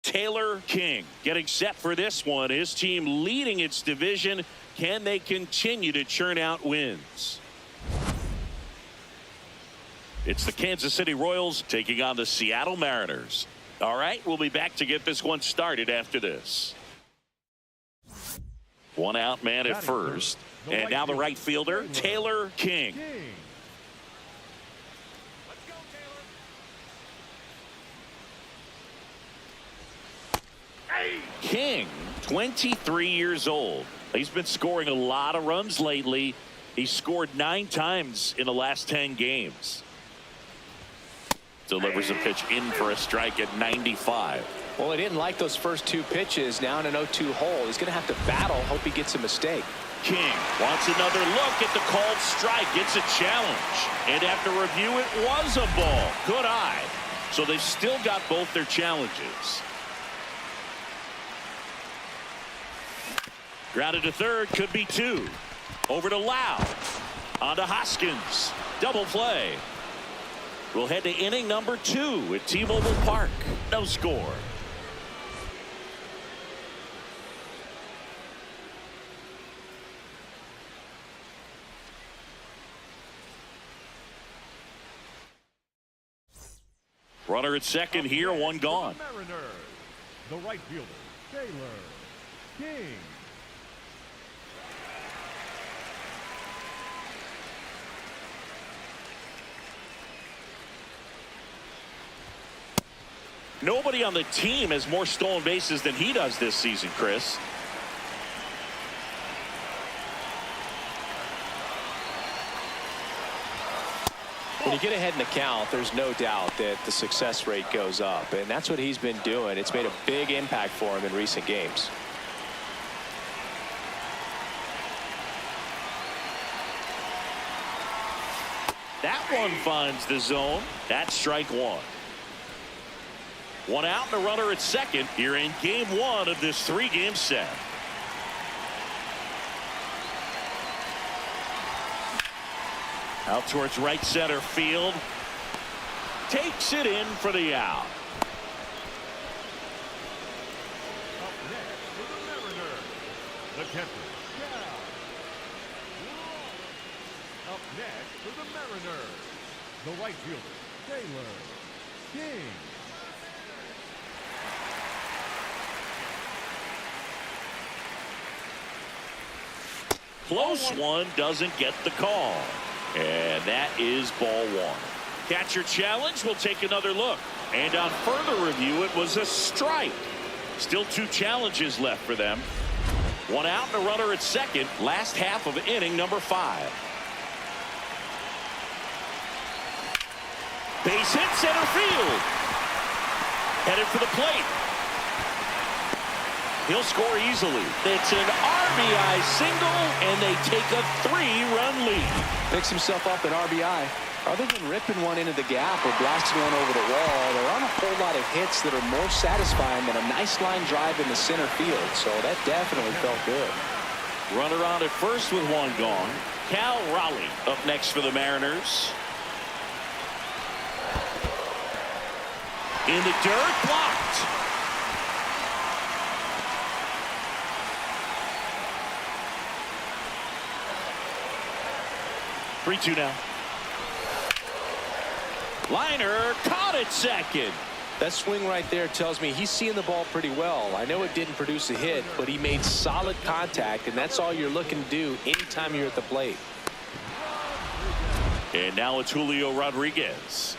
Taylor King getting set for this one. His team leading its division. Can they continue to churn out wins? It's the Kansas City Royals taking on the Seattle Mariners. All right, we'll be back to get this one started after this. One out man at first. And now the right fielder, Taylor King. King, 23 years old. He's been scoring a lot of runs lately. He scored 9 times in the last 10 games. Delivers a pitch in for a strike at 95. Well, he didn't like those first 2 pitches. Now in an 0-2 hole. He's going to have to battle. Hope he gets a mistake. King wants another look at the called strike. It's a challenge. And after review, it was a ball. Good eye. So they've still got both their challenges. Grounded to third, could be 2. Over to Lau. On to Hoskins. Double play. We'll head to inning number 2 at T-Mobile Park. No score. Runner at second here, one gone. The right fielder, Taylor King. Nobody on the team has more stolen bases than he does this season, Chris. When you get ahead in the count, there's no doubt that the success rate goes up, and that's what he's been doing. It's made a big impact for him in recent games. That one finds the zone. That's strike 1. One out and a runner at second here in game 1 of this 3-game set. Out towards right center field. Takes it in for the out. Up next for the Mariners, the catcher, Cal. Up next for the Mariners, the right fielder, Taylor King. Close one, doesn't get the call. And that is ball 1. Catcher challenge. We'll take another look. And on further review, it was a strike. Still 2 challenges left for them. One out and a runner at second. Last half of inning number 5. Base hit, center field. Headed for the plate. He'll score easily. It's an RBI single, and they take a 3-run lead. Picks himself up an RBI. Other than ripping one into the gap or blasting one over the wall, there aren't a whole lot of hits that are more satisfying than a nice line drive in the center field. So that definitely felt good. Runner on at first with 1 gone. Cal Raleigh up next for the Mariners. In the dirt, blocked. 3-2 now. Liner caught at second. That swing right there tells me he's seeing the ball pretty well. I know it didn't produce a hit, but he made solid contact, and that's all you're looking to do anytime you're at the plate. And now it's Julio Rodriguez.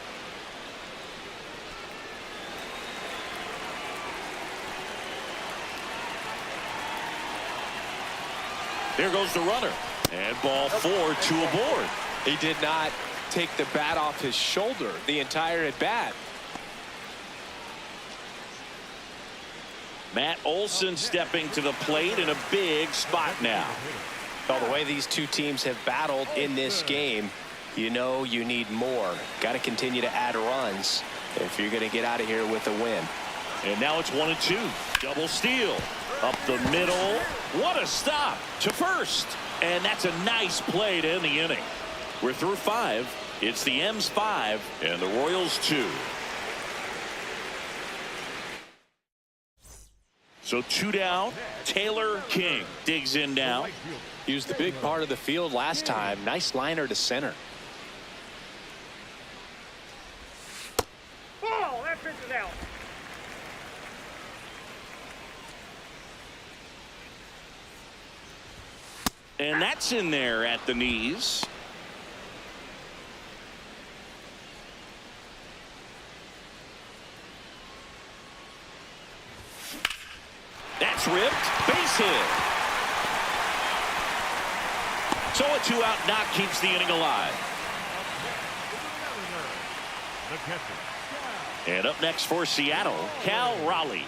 There goes the runner. And ball 4, 2 aboard. He did not take the bat off his shoulder the entire at bat. Matt Olson stepping to the plate in a big spot now. Well, the way these 2 teams have battled in this game, you know you need more. Got to continue to add runs if you're going to get out of here with a win. And now it's 1-2. Double steal. Up the middle. What a stop to first. And that's a nice play to end the inning. We're through 5. It's the M's 5 and the Royals 2. So 2 down. Taylor King digs in now. He was the big part of the field last time. Nice liner to center. Oh, that pitch is out. And that's in there at the knees. That's ripped. Base hit. So a 2-out knock keeps the inning alive. And up next for Seattle, Cal Raleigh.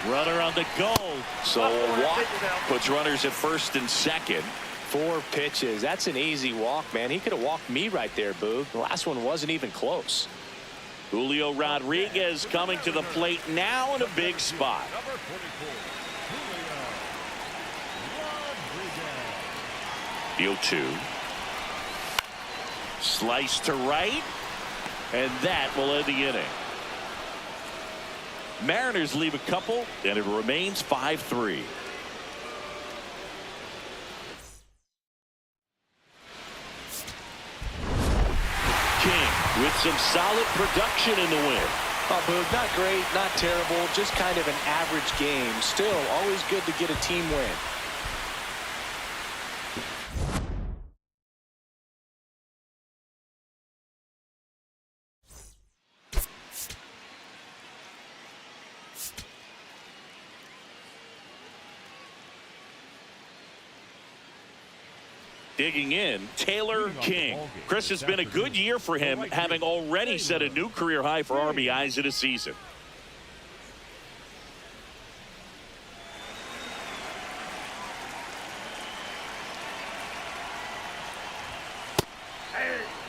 Runner on the go. So a walk puts runners at first and second. 4 pitches. That's an easy walk, man. He could have walked me right there, Boog. The last one wasn't even close. Julio Rodriguez coming to the plate now in a big spot. Number 44, Julio Rodriguez. The 0-2. Slice to right. And that will end the inning. Mariners leave a couple, and it remains 5-3. King with some solid production in the win. Oh, Boog, not great, not terrible, just kind of an average game. Still, always good to get a team win. Digging in, Taylor King. Chris, has been a good year for him, having already set a new career high for RBIs in a season.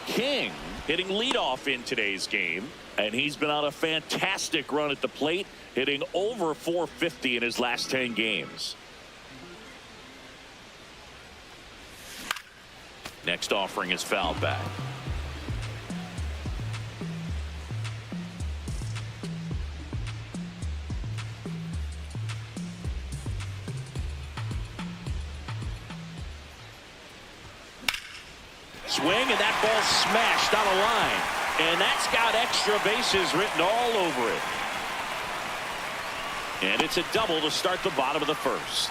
King hitting leadoff in today's game, and he's been on a fantastic run at the plate, hitting over 450 in his last 10 games. Next offering is fouled back. Swing, and that ball smashed on a line. And that's got extra bases written all over it. And it's a double to start the bottom of the first.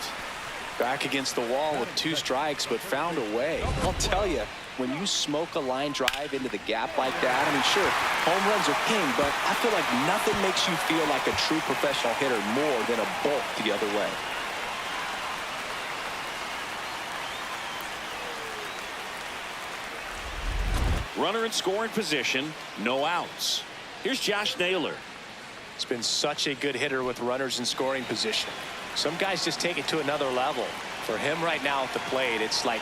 Back against the wall with 2 strikes, but found a way. I'll tell you, when you smoke a line drive into the gap like that, I mean, sure, home runs are king, but I feel like nothing makes you feel like a true professional hitter more than a bolt the other way. Runner in scoring position, no outs. Here's Josh Naylor. It's been such a good hitter with runners in scoring position. Some guys just take it to another level. For him right now at the plate, it's like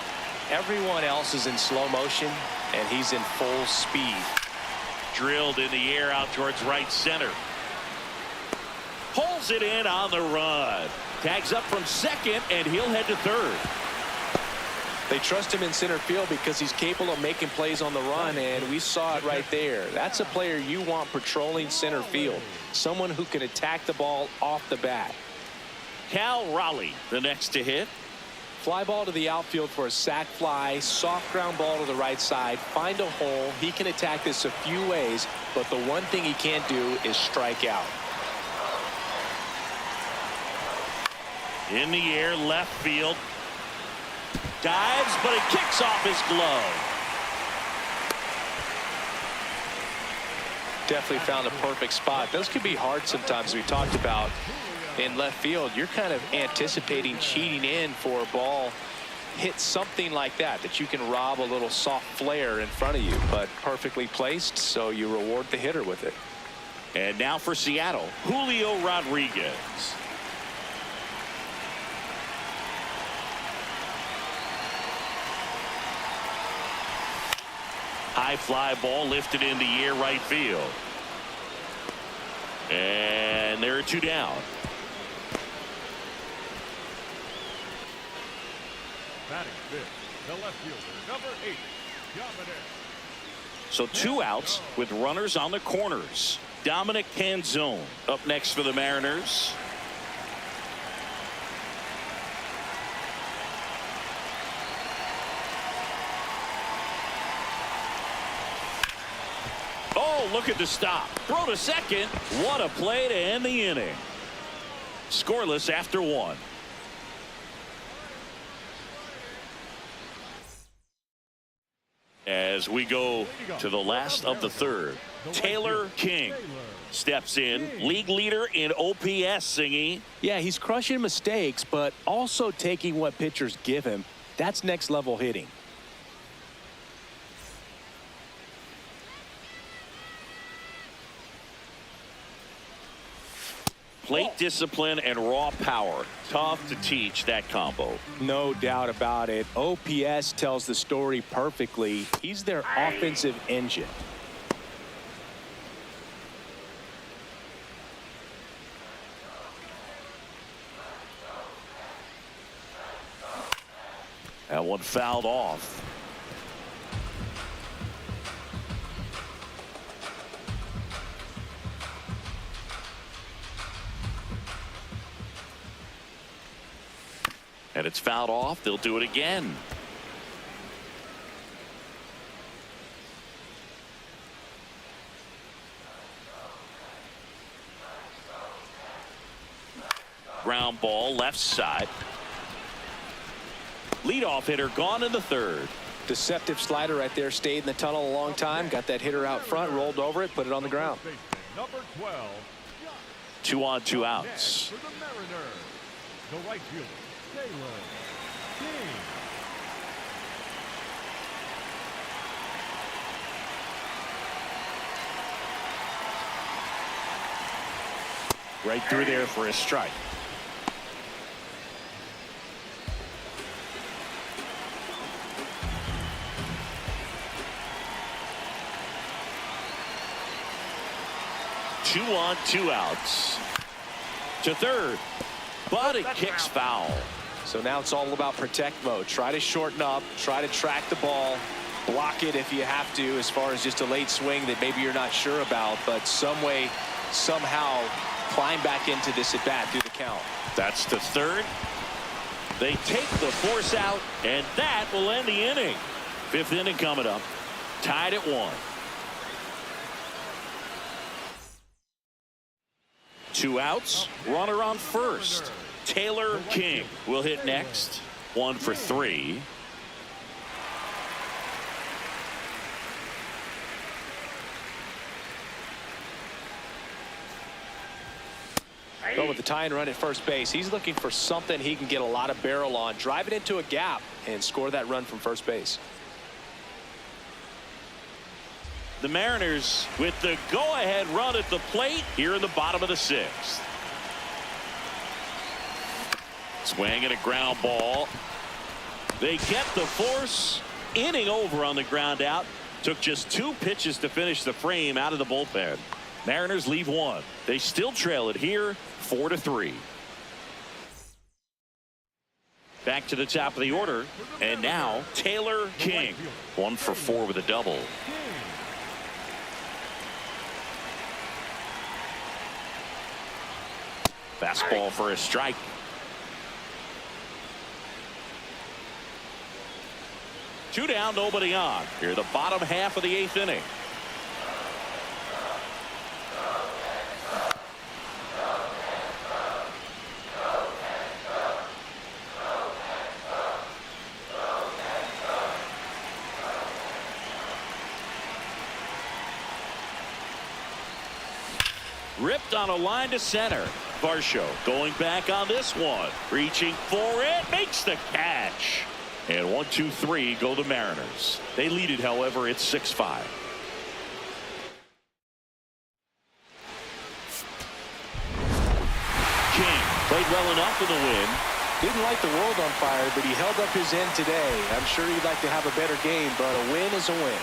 everyone else is in slow motion and he's in full speed. Drilled in the air out towards right center. Pulls it in on the run. Tags up from second, and he'll head to third. They trust him in center field because he's capable of making plays on the run, and we saw it right there. That's a player you want patrolling center field. Someone who can attack the ball off the bat. Cal Raleigh, the next to hit. Fly ball to the outfield for a sac fly. Soft ground ball to the right side. Find a hole. He can attack this a few ways, but the one thing he can't do is strike out. In the air, left field. Dives, but it kicks off his glove. Definitely found a perfect spot. Those could be hard sometimes. We talked about in left field, you're kind of anticipating cheating in for a ball hit something like that you can rob a little soft flare in front of you, but perfectly placed, so you reward the hitter with it. And now for Seattle, Julio Rodriguez. High fly ball lifted in the air right field. And there are 2 down. Batting fifth, the left fielder, number 8, Dominic. So 2 outs with runners on the corners. Dominic Canzone up next for the Mariners. Oh, look at the stop. Throw to second. What a play to end the inning. Scoreless after 1. As we go to the last of the third, Taylor King steps in, league leader in OPS, Singy. Yeah, he's crushing mistakes, but also taking what pitchers give him. That's next level hitting. Plate discipline and raw power. Tough to teach that combo. No doubt about it. OPS tells the story perfectly. He's their offensive engine. That one fouled off. And it's fouled off. They'll do it again. Ground ball left side. Leadoff hitter gone in the third. Deceptive slider right there. Stayed in the tunnel a long time. Got that hitter out front. Rolled over it. Put it on the ground. Number 12. 2 on 2 outs. For the Mariners, the right fielder, Taylor King. Right through there for a strike. Two on 2 outs. To third, but it kicks foul. So now it's all about protect mode. Try to shorten up. Try to track the ball. Block it if you have to, as far as just a late swing that maybe you're not sure about. But some way, somehow, climb back into this at bat through the count. That's to third. They take the force out, and that will end the inning. 5th inning coming up. Tied at 1. 2 outs. Runner on first. Taylor King will hit next. 1 for 3. But with the tying run at first base, he's looking for something he can get a lot of barrel on. Drive it into a gap and score that run from first base. The Mariners with the go-ahead run at the plate here in the bottom of the 6th. Swing and a ground ball. They get the force. Inning over on the ground out. Took just 2 pitches to finish the frame out of the bullpen. Mariners leave 1. They still trail it here 4-3. Back to the top of the order. And now Taylor King. 1 for 4 with a double. Fastball for a strike. Two down, nobody on. Here, the bottom half of the 8th inning. Ripped on a line to center. Varsho going back on this one. Reaching for it. Makes the catch. And 1, 2, 3 go the Mariners. They lead it, however, it's 6-5. King played well enough in the win. Didn't light the world on fire, but he held up his end today. I'm sure he'd like to have a better game, but a win is a win.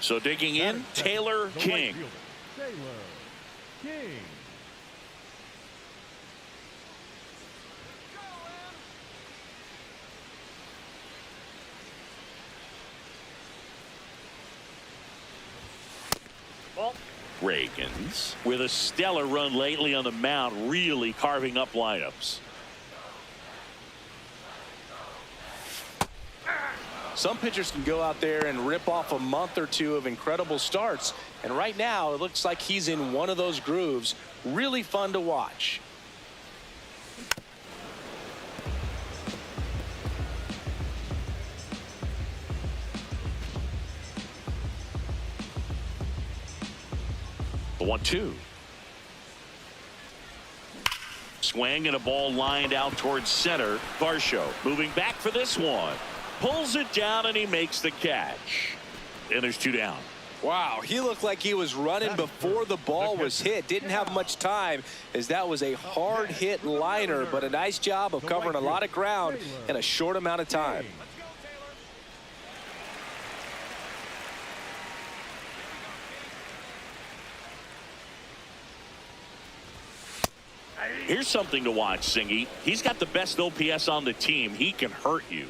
So digging in, Taylor The King. right fielder, Taylor King. Reagans with a stellar run lately on the mound, really carving up lineups. Some pitchers can go out there and rip off a month or two of incredible starts, and right now it looks like he's in one of those grooves. Really fun to watch. The 1-2. Swing and a ball lined out towards center. Varsho moving back for this one. Pulls it down and he makes the catch. And there's 2 down. Wow, he looked like he was running before the ball was hit. Didn't have much time, as that was a hard hit liner, but a nice job of covering a lot of ground in a short amount of time. Here's something to watch, Singy. He's got the best OPS on the team. He can hurt you.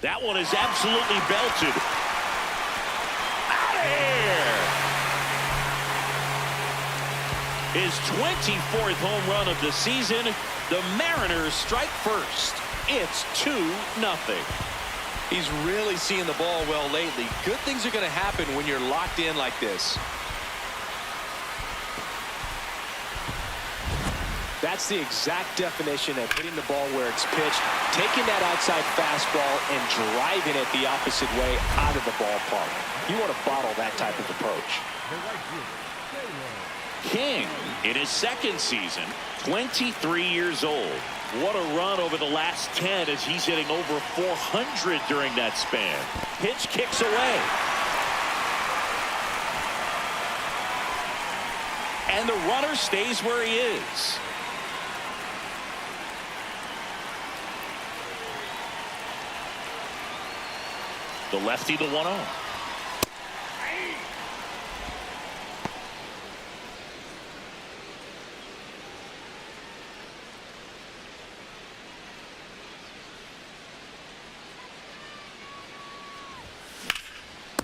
That one is absolutely belted. Out of here. His 24th home run of the season. The Mariners strike first. It's 2-0. He's really seeing the ball well lately. Good things are going to happen when you're locked in like this. That's the exact definition of hitting the ball where it's pitched, taking that outside fastball and driving it the opposite way out of the ballpark. You want to bottle that type of approach. King, in his second season, 23 years old. What a run over the last 10 as he's hitting over 400 during that span. Pitch kicks away. And the runner stays where he is. The lefty, the 1-0.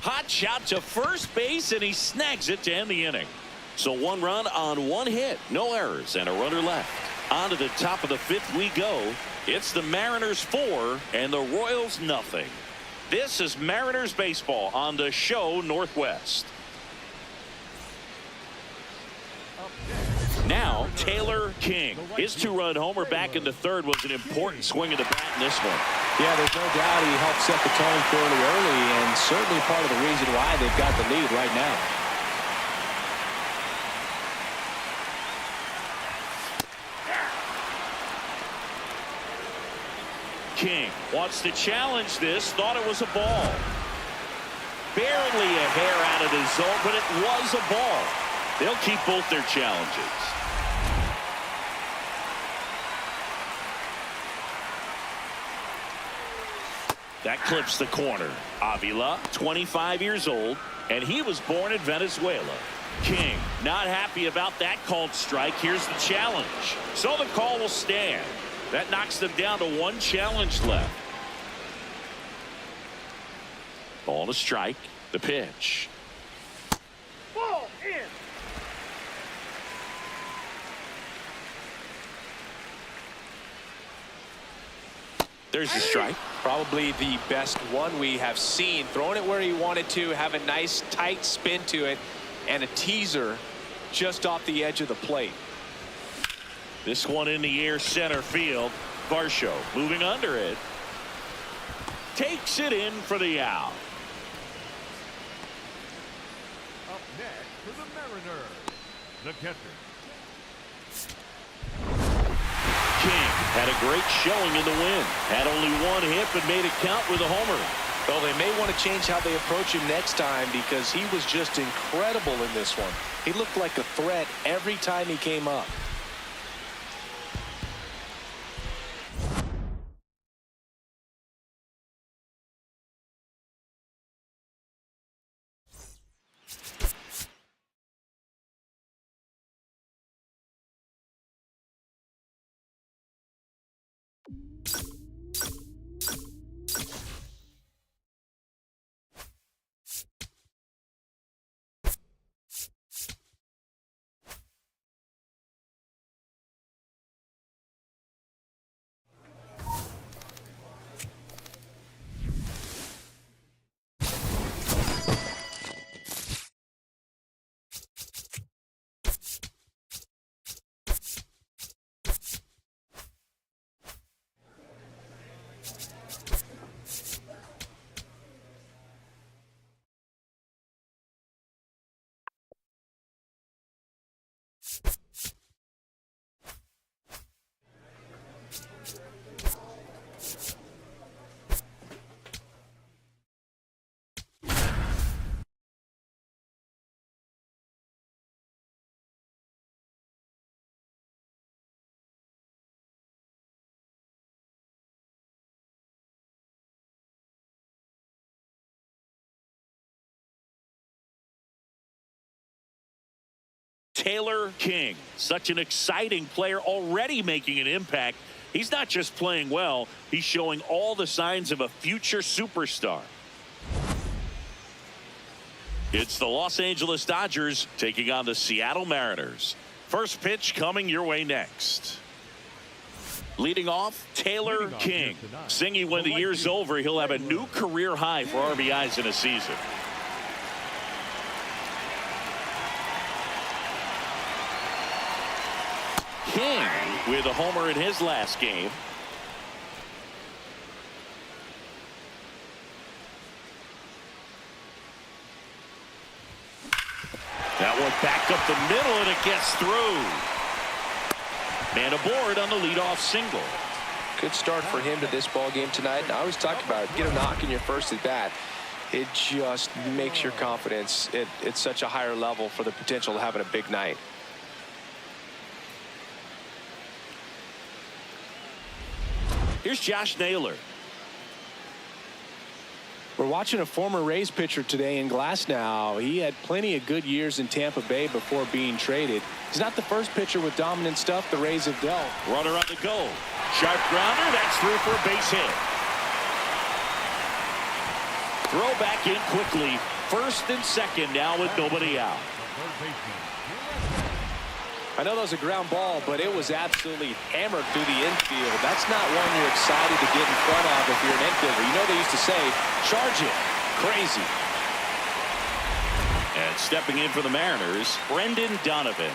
Hot shot to first base, and he snags it to end the inning. So 1 run on 1 hit, no errors, and a runner left. On to the top of the 5th we go. It's the Mariners 4 and the Royals nothing. This is Mariners baseball on the show Northwest. Now Taylor King. His 2-run homer back in the 3rd was an important swing of the bat in this one. Yeah, there's no doubt he helped set the tone fairly early, and certainly part of the reason why they've got the lead right now. King wants to challenge this, thought it was a ball. Barely a hair out of the zone, but it was a ball. They'll keep both their challenges. That clips the corner. Avila, 25 years old, and he was born in Venezuela. King not happy about that called strike. Here's the challenge. So the call will stand. That knocks them down to 1 challenge left. Ball to strike. The pitch. Ball in. There's the strike. Probably the best one we have seen. Throwing it where he wanted to, have a nice tight spin to it, and a teaser just off the edge of the plate. This one in the air, center field. Varsho moving under it. Takes it in for the out. Up next for the Mariners, the catcher. King had a great showing in the win. Had only 1 hit, but made it count with a homer. Well, they may want to change how they approach him next time, because he was just incredible in this one. He looked like a threat every time he came up. Taylor King. Such an exciting player, already making an impact. He's not just playing well, he's showing all the signs of a future superstar. It's the Los Angeles Dodgers taking on the Seattle Mariners. First pitch coming your way next. Leading off, Taylor King. Singy, when the year's over, he'll have a new career high for RBIs in a season. King with a homer in his last game. That one back up the middle, and it gets through. Man aboard on the leadoff single. Good start for him to this ball game tonight. And I always talk about it. Get a knock in your first at bat. It just makes your confidence at such a higher level for the potential of having a big night. Here's Josh Naylor. We're watching a former Rays pitcher today in Glasnow. He had plenty of good years in Tampa Bay before being traded. He's not the first pitcher with dominant stuff the Rays have dealt. Runner on the go. Sharp grounder. That's through for a base hit. Throw back in quickly. First and second now with nobody out. I know that was a ground ball, but it was absolutely hammered through the infield. That's not one you're excited to get in front of if you're an infielder. You know they used to say, charge it. Crazy. And stepping in for the Mariners, Brendan Donovan.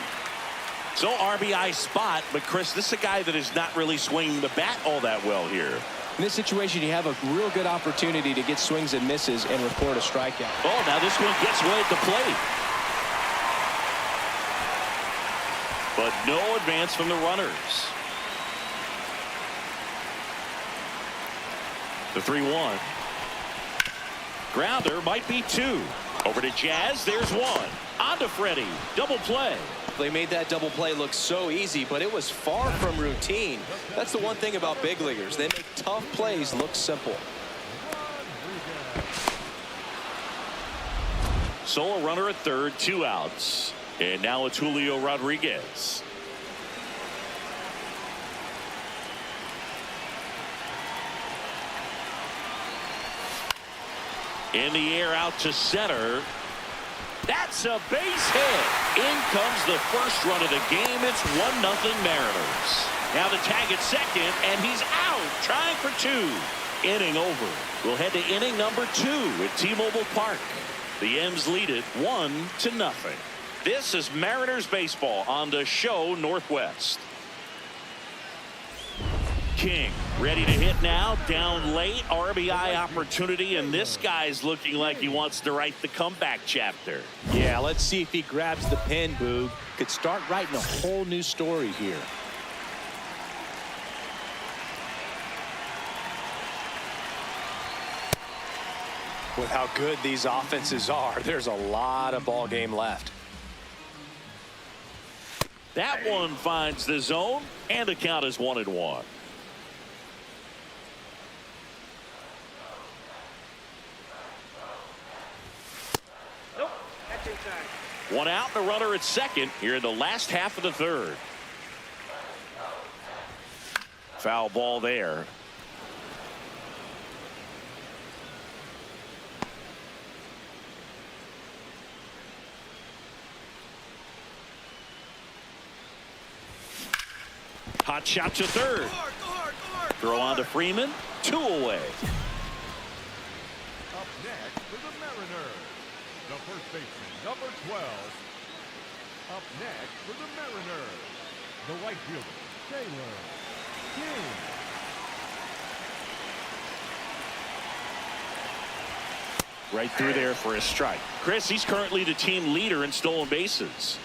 So RBI spot, but Chris, this is a guy that is not really swinging the bat all that well here. In this situation, you have a real good opportunity to get swings and misses and record a strikeout. Oh, now this one gets way at the plate. But no advance from the runners. The 3-1. Grounder might be two. Over to Jazz. There's one. On to Freddie. Double play. They made that double play look so easy, but it was far from routine. That's the one thing about big leaguers. They make tough plays look simple. Solo runner at third, 2 outs. And now it's Julio Rodriguez. In the air out to center. That's a base hit. In comes the first run of the game. It's 1-0 Mariners. Now the tag at second, and he's out, trying for 2. Inning over. We'll head to inning number 2 at T-Mobile Park. The M's lead it 1-0. This is Mariners baseball on the show Northwest. King ready to hit now, down late, RBI opportunity, and this guy's looking like he wants to write the comeback chapter. Yeah, let's see if he grabs the pen, Boog. Could start writing a whole new story here. With how good these offenses are, there's a lot of ball game left. That one finds the zone, and the count is 1-1. One out and a runner at second here in the last half of the third. Foul ball there. Hot shot to third. Throw on to Freeman. 2 away. Up next for the Mariners, the first baseman, number 12. Up next for the Mariners, the right fielder, Taylor King. Right through there for a strike. Chris, he's currently the team leader in stolen bases.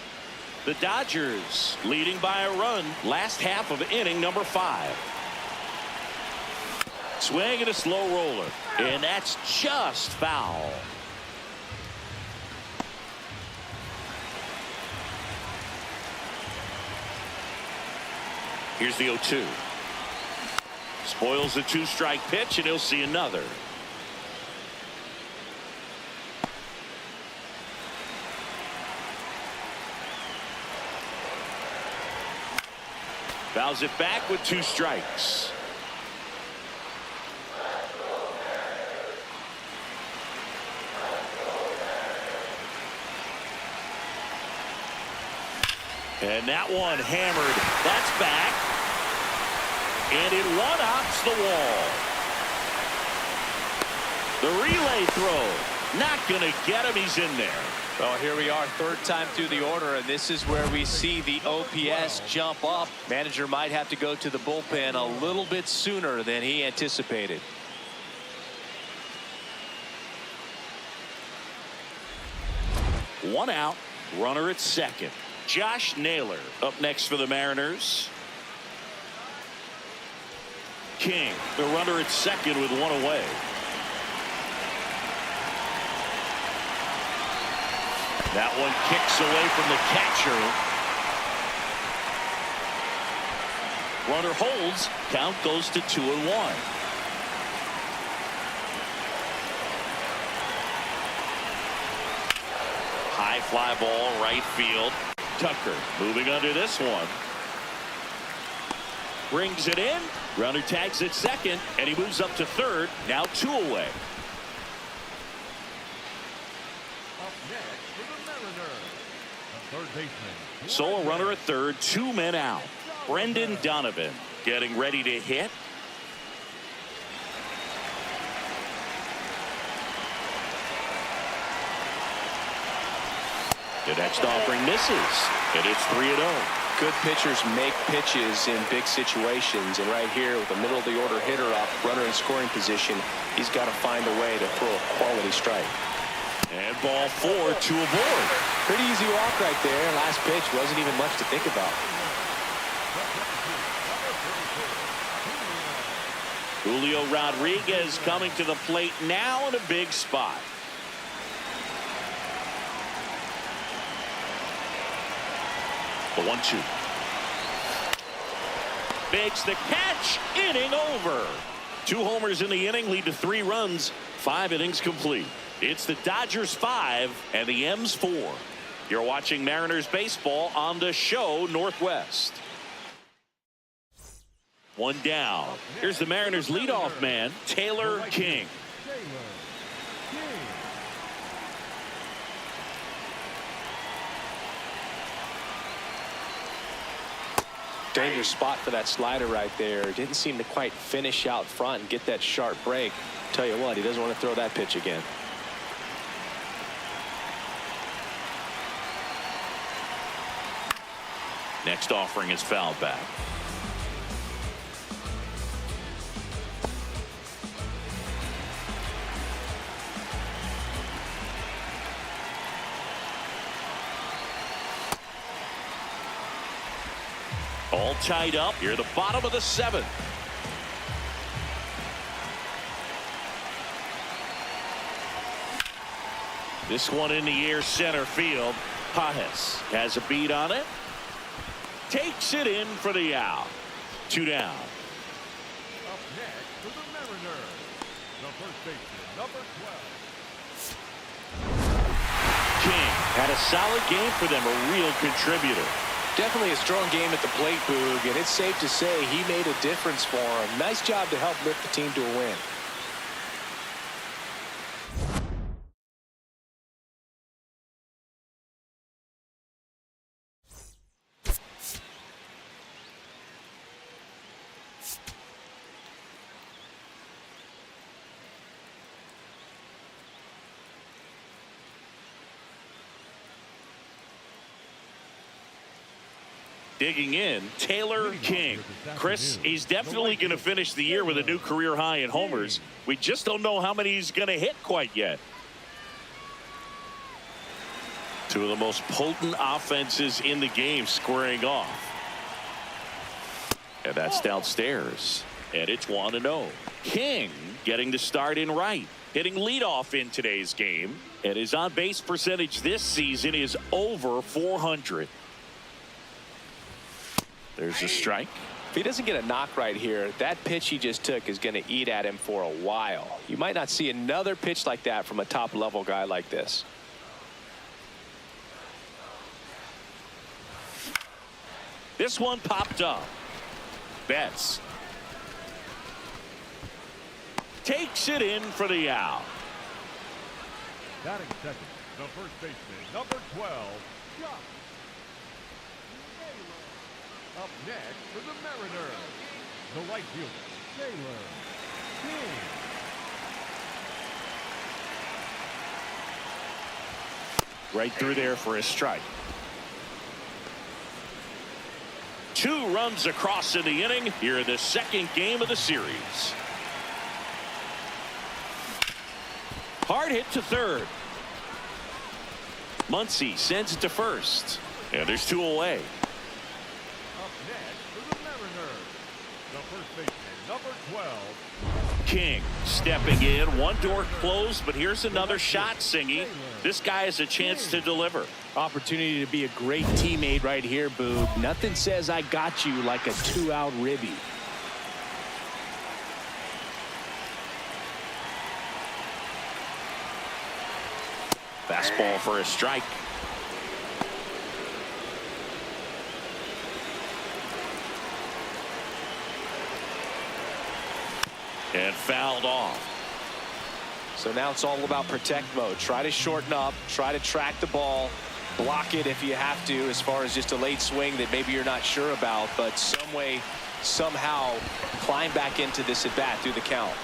The Dodgers leading by a run, last half of inning number 5. Swing and a slow roller, and that's just foul. Here's the 0-2. Spoils the 2-strike pitch, and he'll see another. Fouls it back with 2 strikes. And that one hammered. That's back. And it one-hops the wall. The relay throw. Not going to get him. He's in there. Well, here we are, 3rd time through the order, and this is where we see the OPS jump up. Manager might have to go to the bullpen a little bit sooner than he anticipated. One out. Runner at second. Josh Naylor up next for the Mariners. King, the runner at second with 1 away. That one kicks away from the catcher. Runner holds. Count goes to 2-1. High fly ball right field. Tucker moving under this one. Brings it in. Runner tags at second, and he moves up to third. Now 2 away. Up next for the Mariners, the third baseman. So a runner at third, 2 men out. Brendan Donovan getting ready to hit. The next offering misses, and it's 3-0. Good pitchers make pitches in big situations, and right here with the middle of the order hitter up, runner in scoring position, he's got to find a way to throw a quality strike. And ball 4, 2 aboard. Pretty easy walk right there. Last pitch wasn't even much to think about. Julio Rodriguez coming to the plate now in a big spot. The 1-2. Makes the catch. Inning over. 2 homers in the inning lead to 3 runs. 5 innings complete. It's the Dodgers 5 and the M's 4. You're watching Mariners baseball on the show Northwest. 1 down. Here's the Mariners leadoff man, Taylor King. Dangerous spot for that slider right there. Didn't seem to quite finish out front and get that sharp break. Tell you what, he doesn't want to throw that pitch again. Next offering is fouled back. All tied up here, the bottom of the 7th. This one in the air, center field. Pajes has a beat on it. Takes it in for the out. 2 down. Up next for the Mariners, the first baseman, number 12. King had a solid game for them, a real contributor. Definitely a strong game at the plate, Boog, and it's safe to say he made a difference for him. Nice job to help lift the team to a win. Digging in, Taylor King. Chris, he's definitely going to finish the year with a new career high in homers. We just don't know how many he's going to hit quite yet. 2 of the most potent offenses in the game squaring off. And that's downstairs. And it's 1-0. King getting the start in right. Hitting leadoff in today's game. And his on-base percentage this season is over 400. There's a strike. If he doesn't get a knock right here, that pitch he just took is going to eat at him for a while. You might not see another pitch like that from a top-level guy like this. This one popped up. Betts takes it in for the out. Batting second, the first baseman, number 12, Josh. Up next for the Mariners, the right fielder, Taylor King. Right through there for a strike. 2 runs across in the inning here in the second game of the series. Hard hit to third. Muncy sends it to first. And there's 2 away. Up next for the Mariners, the first baseman, number 12. King stepping in. One door closed, but here's another shot, Singy. This guy has a chance to deliver. Opportunity to be a great teammate right here, Boog. Nothing says I got you like a 2-out ribby. Fastball for a strike. And fouled off. So now it's all about protect mode. Try to shorten up, try to track the ball, block it if you have to, as far as just a late swing that maybe you're not sure about, but some way, somehow climb back into this at bat through the count.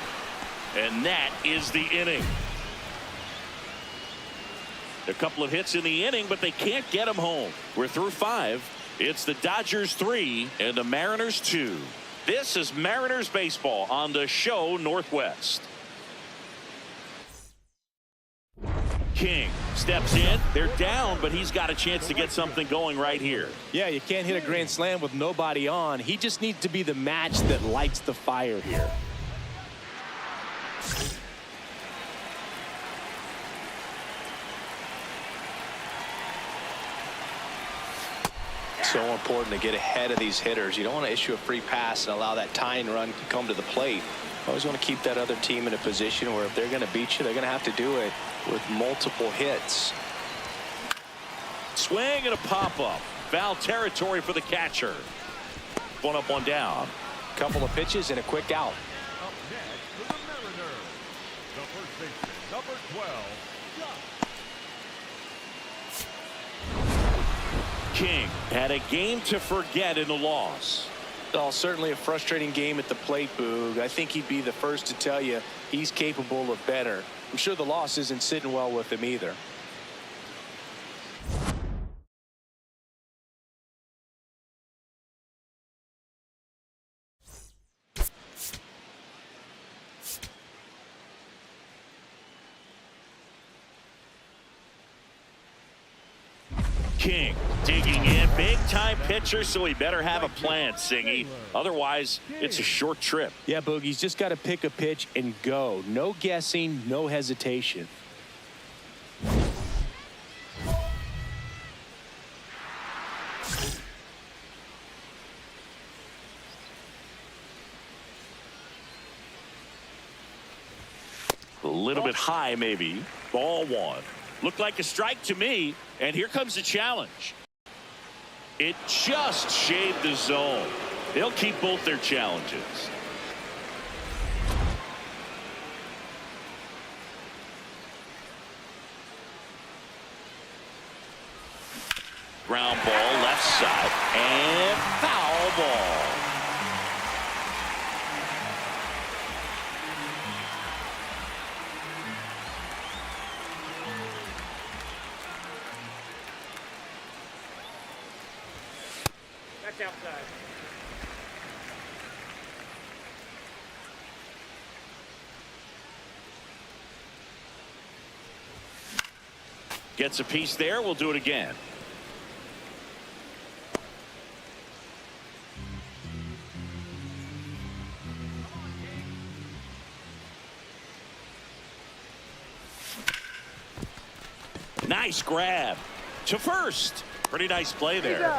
And that is the inning. A couple of hits in the inning, but they can't get them home. We're through 5. It's the Dodgers 3 and the Mariners 2. This is Mariners baseball on the show Northwest. King steps in. They're down, but he's got a chance to get something going right here. Yeah, you can't hit a grand slam with nobody on. He just needs to be the match that lights the fire here. So important to get ahead of these hitters. You don't want to issue a free pass and allow that tying run to come to the plate. Always want to keep that other team in a position where if they're going to beat you, they're going to have to do it with multiple hits. Swing and a pop-up. Foul territory for the catcher. One up, one down. Couple of pitches and a quick out. Up next for the Mariners, the first baseman, number 12, Josh. King had a game to forget in the loss. Oh, certainly a frustrating game at the plate, Boog. I think he'd be the first to tell you he's capable of better. I'm sure the loss isn't sitting well with him either. King digging in, big time pitcher, so he better have a plan, Singy. Otherwise, it's a short trip. Yeah, Boog, he's just got to pick a pitch and go. No guessing, no hesitation. A little bit high, maybe. Ball 1. Looked like a strike to me, and here comes the challenge. It just shaved the zone. They'll keep both their challenges. Ground ball left side, and foul ball. Outside. Gets a piece there. We'll do it again. Nice grab to first. Pretty nice play there.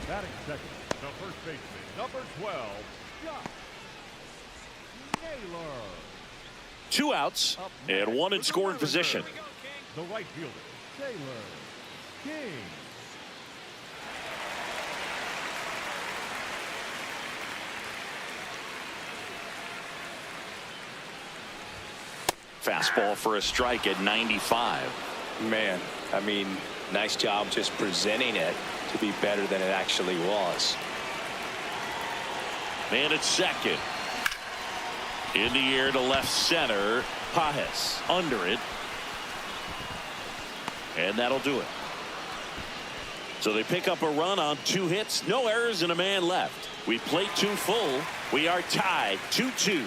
Batting second, the first baseman, number 12, Josh Naylor. 2 outs and 1 in scoring position. The right fielder, Taylor King. Fastball for a strike at 95. Man, I mean, nice job just presenting it to be better than it actually was. Man at second. In the air to left center. Pajes under it. And that'll do it. So they pick up a run on 2 hits, no errors, and a man left. We played 2 full. We are tied 2-2.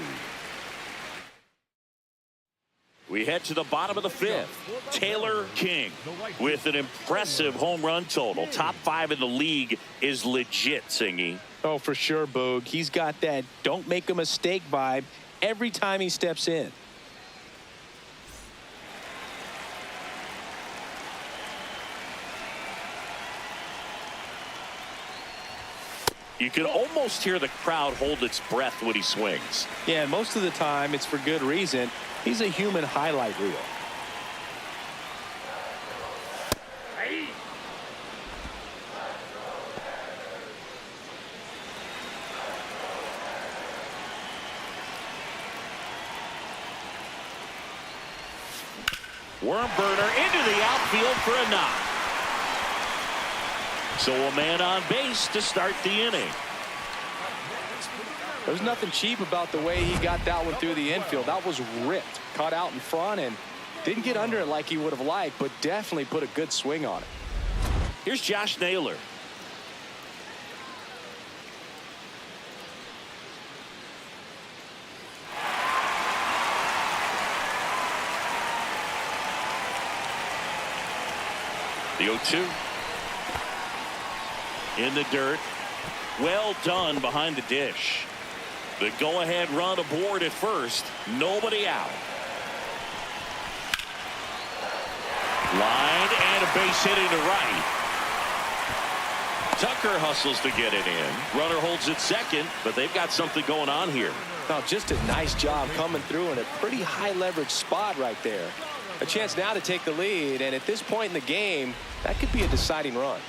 We head to the bottom of the 5th. Taylor King with an impressive home run total. Top 5 in the league is legit, Singy. Oh, for sure, Boog. He's got that don't make a mistake vibe every time he steps in. You can almost hear the crowd hold its breath when he swings. Yeah, and most of the time it's for good reason. He's a human highlight reel. Worm burner into the outfield for a knock. So a man on base to start the inning. There's nothing cheap about the way he got that one through the infield. That was ripped, caught out in front, and didn't get under it like he would have liked, but definitely put a good swing on it. Here's Josh Naylor. The 0-2. In the dirt. Well done behind the dish. The go-ahead run aboard at first. Nobody out. Line and a base hit into right. Tucker hustles to get it in. Runner holds it second, but they've got something going on here. Now, just a nice job coming through in a pretty high leverage spot right there. A chance now to take the lead, and at this point in the game, that could be a deciding run.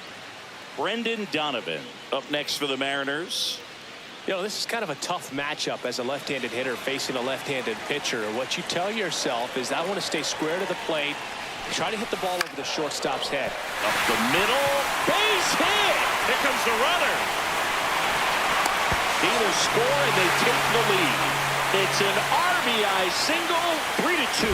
Brendan Donovan up next for the Mariners. You know, this is kind of a tough matchup as a left-handed hitter facing a left-handed pitcher. What you tell yourself is, I want to stay square to the plate, try to hit the ball over the shortstop's head. Up the middle, base hit. Here comes the runner. Steelers score and they take the lead. It's an RBI single, 3-2.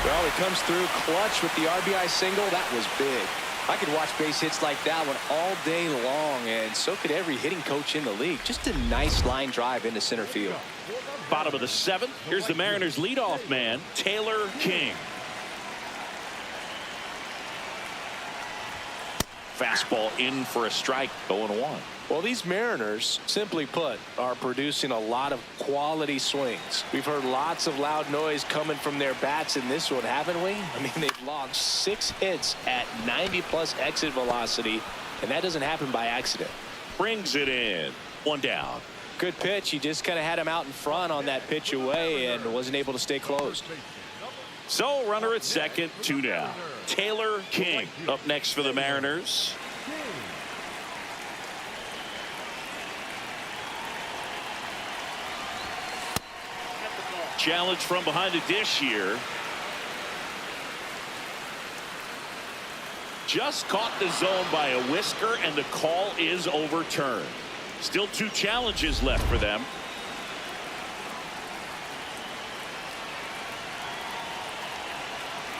Well, he comes through clutch with the RBI single. That was big. I could watch base hits like that one all day long, and so could every hitting coach in the league. Just a nice line drive into center field. Bottom of the 7th. Here's the Mariners leadoff man, Taylor King. Fastball in for a strike, 0-1. Well, these Mariners, simply put, are producing a lot of quality swings. We've heard lots of loud noise coming from their bats in this one, haven't we? I mean, they've logged 6 hits at 90+ exit velocity, and that doesn't happen by accident. Brings it in. 1 down. Good pitch. He just kind of had him out in front on that pitch away and wasn't able to stay closed. So, runner at second, 2 down. Taylor King up next for the Mariners. Challenge from behind the dish here. Just caught the zone by a whisker, and the call is overturned. Still 2 challenges left for them.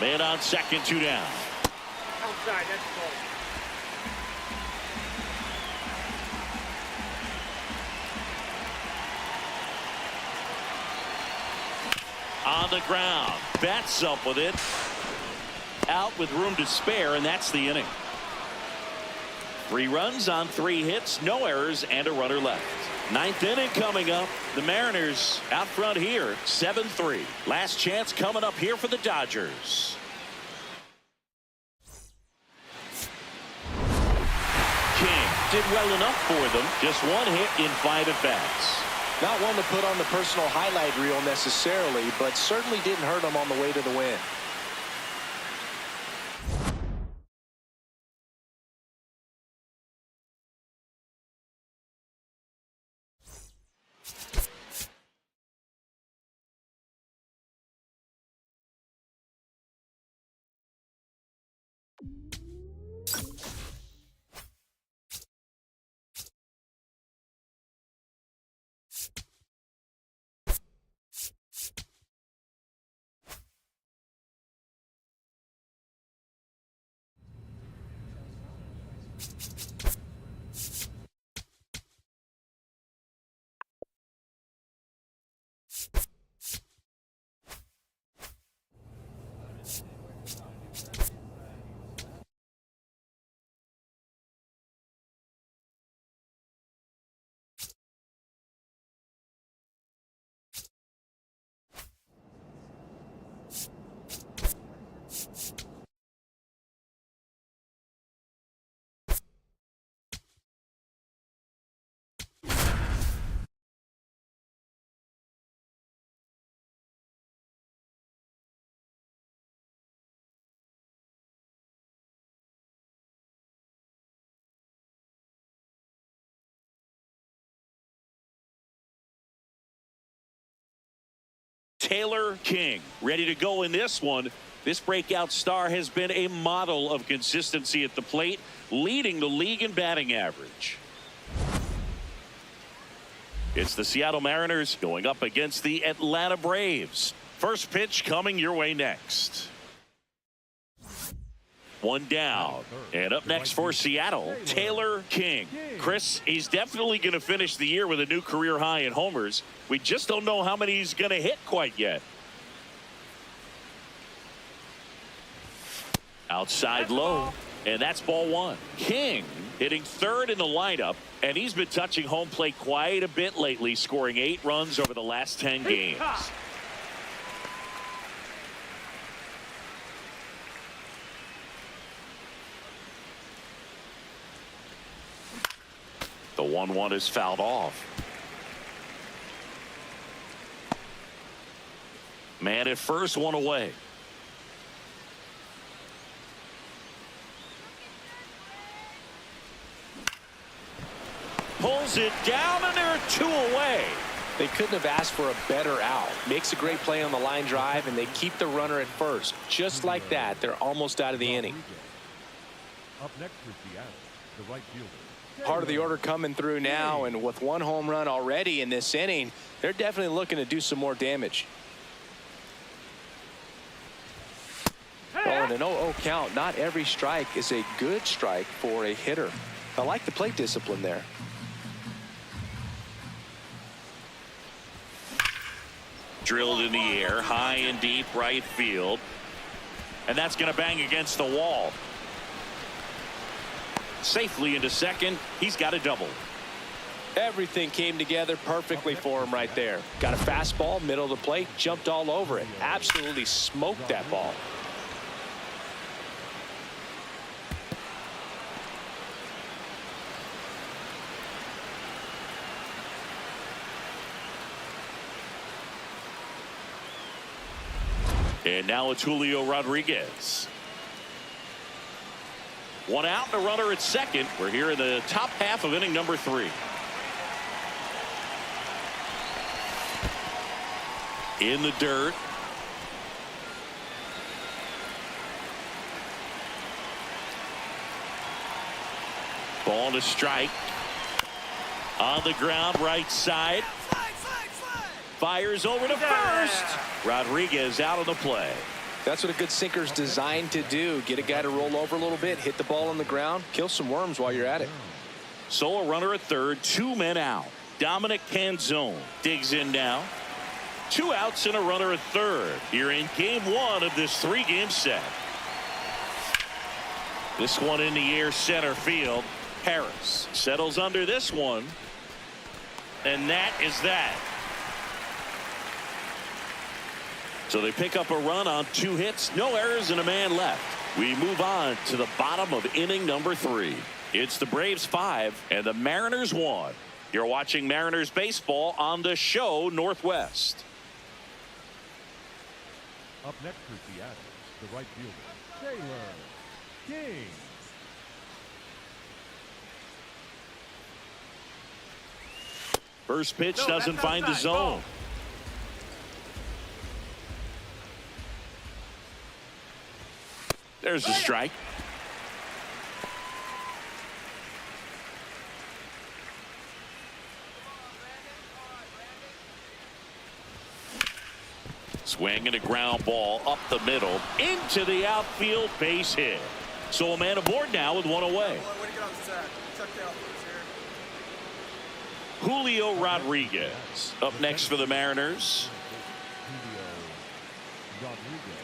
Man on second, 2 down. Outside, that's close. On the ground, bats up with it. Out with room to spare, and that's the inning. 3 runs on 3 hits, no errors, and a runner left. 9th inning coming up. The Mariners out front here, 7-3. Last chance coming up here for the Dodgers. King did well enough for them. Just 1 hit in 5 at-bats. Not one to put on the personal highlight reel necessarily, but certainly didn't hurt him on the way to the win. Taylor King ready to go in this one. This breakout star has been a model of consistency at the plate, leading the league in batting average. It's the Seattle Mariners going up against the Atlanta Braves. First pitch coming your way next. One down. And up next for Seattle, Taylor King. Chris, he's definitely going to finish the year with a new career high in homers. We just don't know how many he's going to hit quite yet. Outside low, and that's ball one. King hitting third in the lineup, and he's been touching home plate quite a bit lately, scoring 8 runs over the last 10 games. The 1-1 is fouled off. Man at first, one away. Pulls it down, and they're 2 away. They couldn't have asked for a better out. Makes a great play on the line drive, and they keep the runner at first. Just like that, they're almost out of the inning. Up next for Seattle, the right fielder. Part of the order coming through now, and with 1 home run already in this inning, they're definitely looking to do some more damage. Oh, and an 0-0 count. Not every strike is a good strike for a hitter. I like the plate discipline there. Drilled in the air, high and deep right field. And that's going to bang against the wall. Safely into second. He's got a double. Everything came together perfectly for him right there. Got a fastball, middle of the plate, jumped all over it. Absolutely smoked that ball. And now it's Julio Rodriguez. 1 out and a runner at second. We're here in the top half of inning number 3. In the dirt. Ball to strike. On the ground, right side. Fires over to first. Rodriguez out of the play. That's what a good sinker's designed to do. Get a guy to roll over a little bit, hit the ball on the ground, kill some worms while you're at it. So a runner at third, 2 men out. Dominic Canzone digs in now. 2 outs and a runner at third. Here in game 1 of this 3-game set. This one in the air, center field. Harris settles under this one. And that is that. So they pick up a run on 2 hits, no errors, and a man left. We move on to the bottom of inning number 3. It's the Braves 5 and the Mariners 1. You're watching Mariners baseball on the show Northwest. Up next for Seattle, the right fielder, Taylor King. First pitch doesn't find the zone. There's the strike. Swing and a ground ball up the middle into the outfield, base hit. So a man aboard now with 1 away. Julio Rodriguez up next for the Mariners. Julio Rodriguez.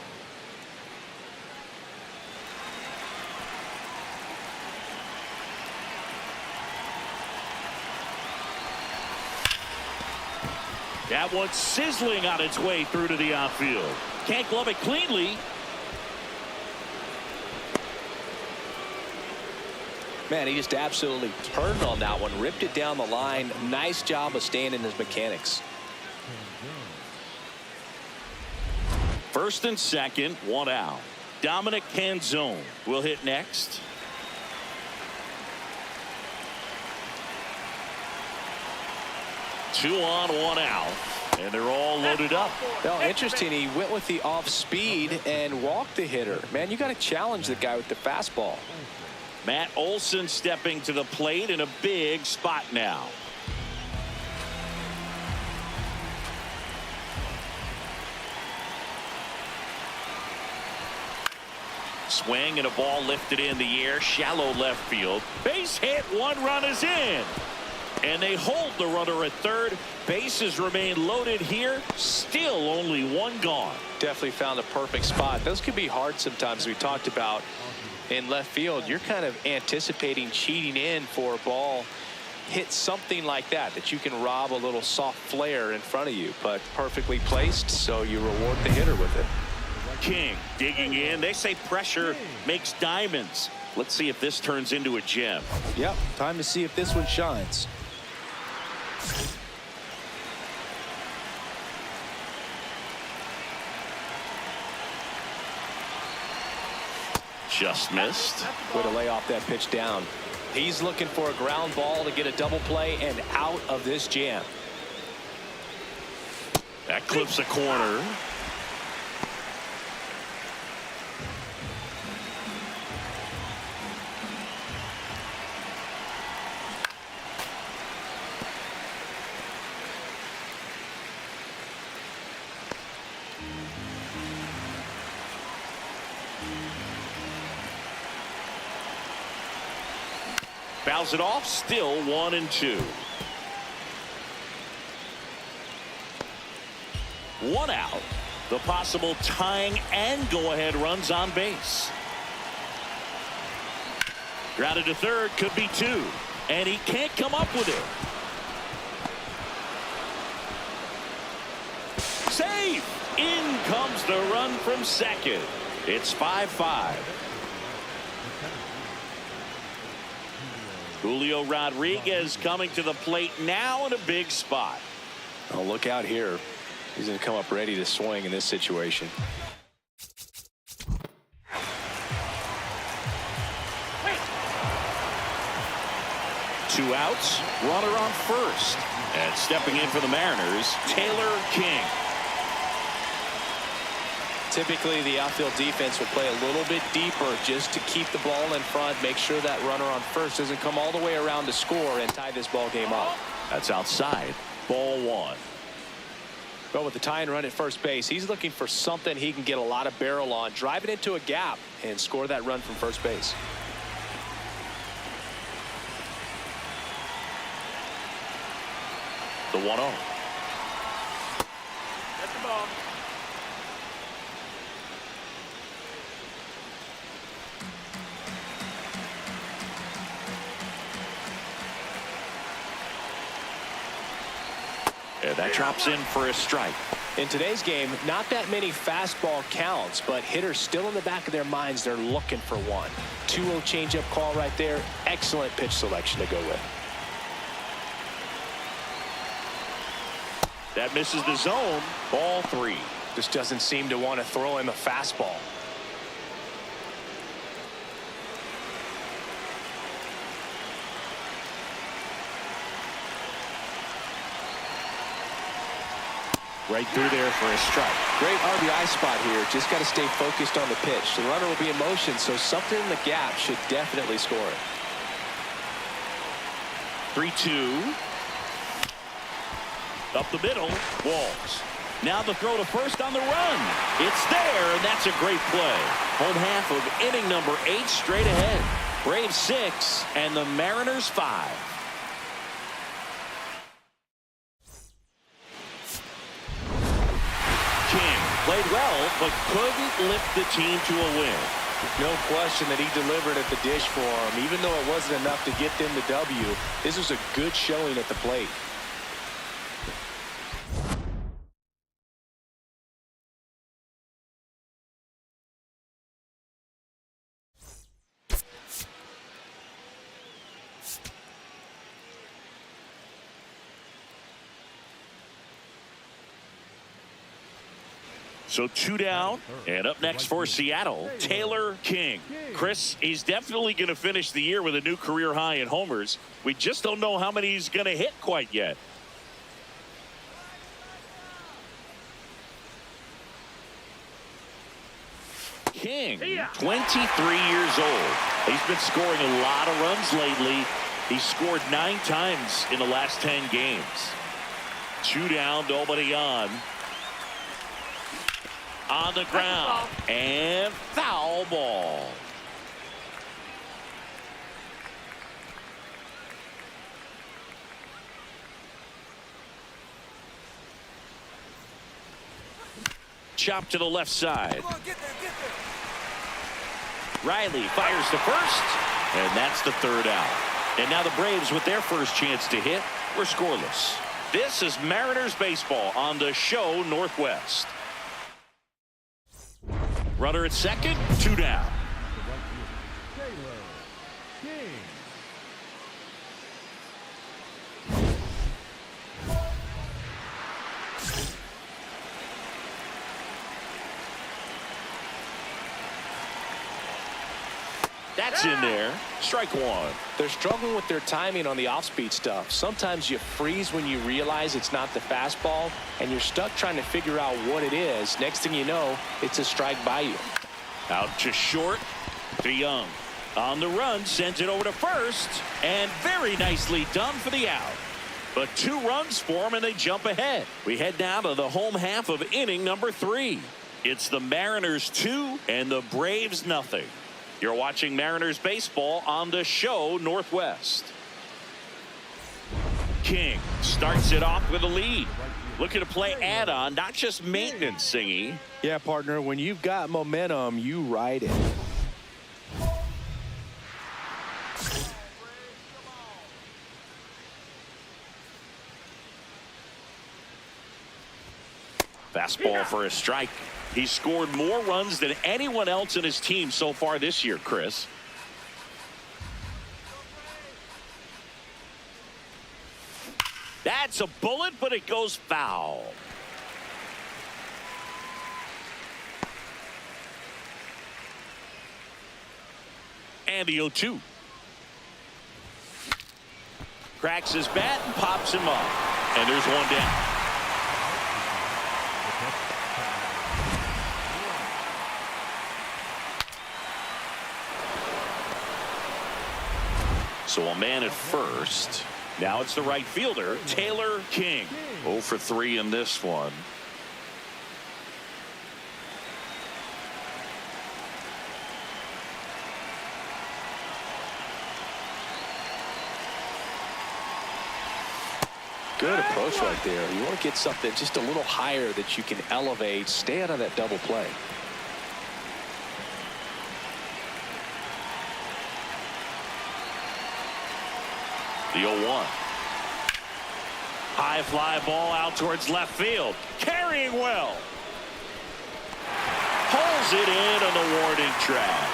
That one's sizzling on its way through to the outfield. Can't glove it cleanly. Man, he just absolutely turned on that one, ripped it down the line. Nice job of staying in his mechanics. First and second, 1 out. Dominic Canzone will hit next. Two on, 1 out. And they're all loaded up. Well, interesting, he went with the off speed and walked the hitter. Man, you got to challenge the guy with the fastball. Matt Olson stepping to the plate in a big spot now. Swing and a ball lifted in the air, shallow left field. Base hit, 1 run is in. And they hold the runner at third. Bases remain loaded here. Still only 1 gone. Definitely found a perfect spot. Those can be hard sometimes. We talked about in left field. You're kind of anticipating cheating in for a ball. Hit something like that you can rob a little soft flare in front of you, but perfectly placed, so you reward the hitter with it. King digging in. They say pressure makes diamonds. Let's see if this turns into a gem. Yep, time to see if this one shines. Just missed. Way to lay off that pitch down. He's looking for a ground ball to get a double play and out of this jam. That clips a corner. Fouls it off. Still 1-2. 1 out. The possible tying and go-ahead runs on base. Grounded to third, could be 2, and he can't come up with it. Safe. In comes the run from second. It's 5-5. Julio Rodriguez coming to the plate now in a big spot. Oh, look out here. He's going to come up ready to swing in this situation. Two outs, runner on first. And stepping in for the Mariners, Taylor King. Typically, the outfield defense will play a little bit deeper just to keep the ball in front, make sure that runner on first doesn't come all the way around to score and tie this ball game up. That's outside. Ball 1. But with the tie and run at first base, he's looking for something he can get a lot of barrel on, drive it into a gap, and score that run from first base. The 1-0. That's the ball. And that drops in for a strike. In today's game, not that many fastball counts, but hitters still in the back of their minds, they're looking for one. 2-0 changeup call right there. Excellent pitch selection to go with. That misses the zone. Ball 3. Just doesn't seem to want to throw him a fastball. Right through there for a strike. Great RBI spot here. Just got to stay focused on the pitch. The runner will be in motion, so something in the gap should definitely score it. 3-2. Up the middle. Walls. Now the throw to first on the run. It's there, and that's a great play. Home half of inning number 8 straight ahead. Braves 6 and the Mariners 5. King played well, but couldn't lift the team to a win. No question that he delivered at the dish for him. Even though it wasn't enough to get them the W, this was a good showing at the plate. So 2 down, and up next for Seattle, Taylor King. Chris, he's definitely going to finish the year with a new career high in homers. We just don't know how many he's going to hit quite yet. King, 23 years old. He's been scoring a lot of runs lately. He scored 9 times in the last 10 games. 2 down, nobody on. On the ground. And foul ball. Chop to the left side. Riley fires to first, and that's the 3rd out. And now the Braves, with their first chance to hit, were scoreless. This is Mariners baseball on the show Northwest. Runner at second, 2 down. That's in there. Strike 1. They're struggling with their timing on the off-speed stuff. Sometimes you freeze when you realize it's not the fastball, and you're stuck trying to figure out what it is. Next thing you know, it's a strike by you. Out to short. To Young. On the run, sends it over to first, and very nicely done for the out. But 2 runs for him, and they jump ahead. We head down to the home half of inning number 3. It's the Mariners 2 and the Braves nothing. You're watching Mariners baseball on the show Northwest. King starts it off with a lead. Looking to play add-on, not just maintenance, Singy. Yeah, partner, when you've got momentum, you ride it. Fastball for a strike. He's scored more runs than anyone else in his team so far this year, Chris. That's a bullet, but it goes foul. And the 0-2. Cracks his bat and pops him up. And there's 1 down. So a man at first. Now it's the right fielder, Taylor King. 0 for 3 in this one. Good approach right there. You want to get something just a little higher that you can elevate. Stay out of that double play. The 0-1. High fly ball out towards left field. Carrying well. Pulls it in on the warning track.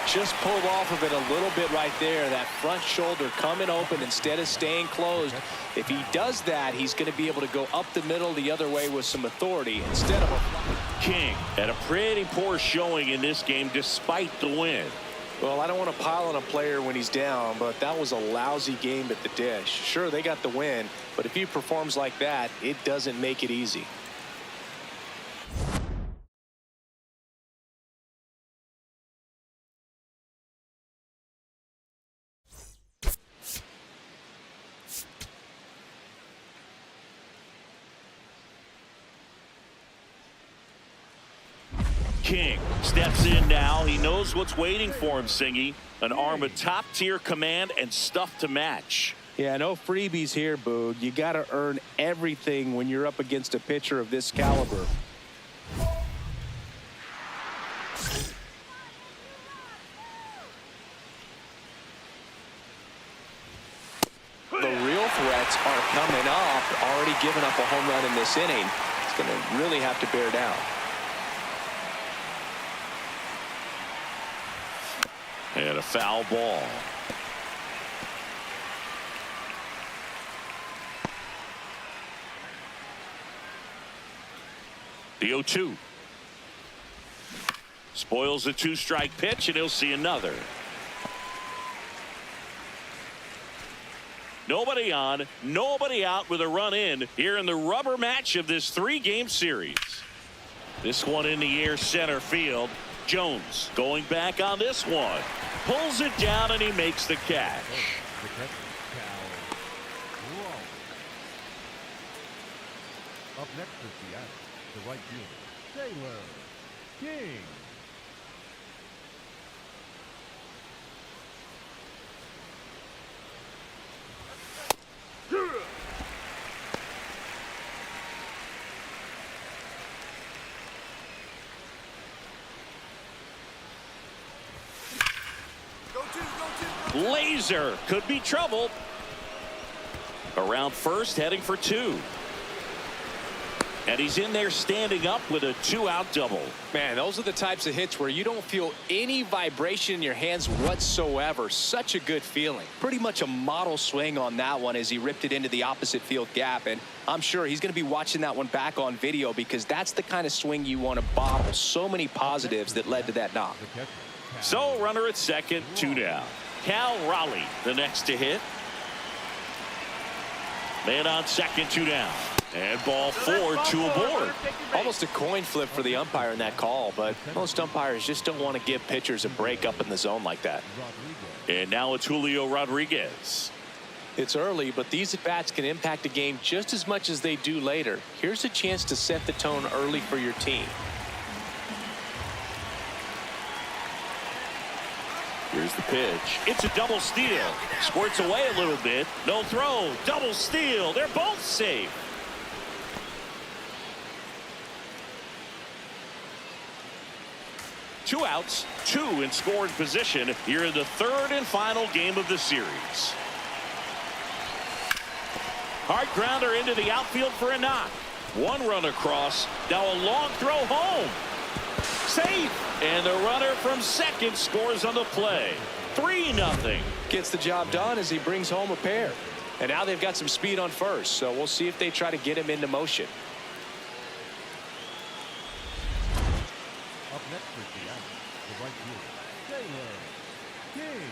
Just pulled off of it a little bit right there. That front shoulder coming open instead of staying closed. If he does that, he's going to be able to go up the middle the other way with some authority instead of a... King had a pretty poor showing in this game despite the win. Well, I don't want to pile on a player when he's down, but that was a lousy game at the dish. Sure, they got the win, but if he performs like that, it doesn't make it easy. King steps in now. He knows what's waiting for him, Singy. An arm of top-tier command and stuff to match. Yeah, no freebies here, Boog. You got to earn everything when you're up against a pitcher of this caliber. The real threats are coming up. Already given up a home run in this inning. It's going to really have to bear down. And a foul ball. The 0-2. Spoils the 2-strike pitch, and he'll see another. Nobody on, nobody out with a run in here in the rubber match of this 3-game series. This one in the air center field. Jones going back on this one. Pulls it down and he makes the catch. Up next for Seattle, the right fielder, Taylor King. Laser could be trouble. Around first, heading for two. And he's in there standing up with a 2-out double. Man, those are the types of hits where you don't feel any vibration in your hands whatsoever. Such a good feeling. Pretty much a model swing on that one as he ripped it into the opposite field gap. And I'm sure he's going to be watching that one back on video because that's the kind of swing you want to bottle. So many positives that led to that knock. So runner at second, 2 down. Cal Raleigh the next to hit. Man on second, 2 down. And ball 4, 2 aboard. Almost a coin flip for the umpire in that call, but most umpires just don't want to give pitchers a break up in the zone like that. And now it's Julio Rodriguez. It's early, but these at-bats can impact a game just as much as they do later. Here's a chance to set the tone early for your team. Here's the pitch. It's a double steal. Squirts away a little bit. No throw. Double steal. They're both safe. Two outs, 2 in scoring position here in the third and final game of the series. Hard grounder into the outfield for a knock. 1 run across. Now a long throw home. Safe. And the runner from second scores on the play. 3-0. Gets the job done as he brings home a pair. And now they've got some speed on first, so we'll see if they try to get him into motion. Up next for Seattle, the right fielder, Taylor King.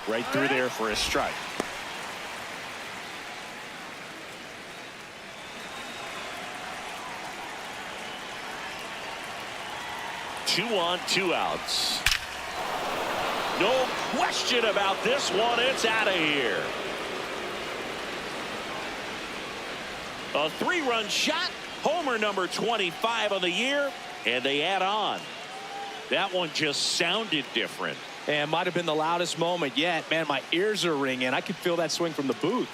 Right through there for a strike. Two on, 2 outs. No question about this one. It's out of here. A 3-run shot. Homer number 25 on the year. And they add on. That one just sounded different. And might have been the loudest moment yet. Man, my ears are ringing. I could feel that swing from the booth.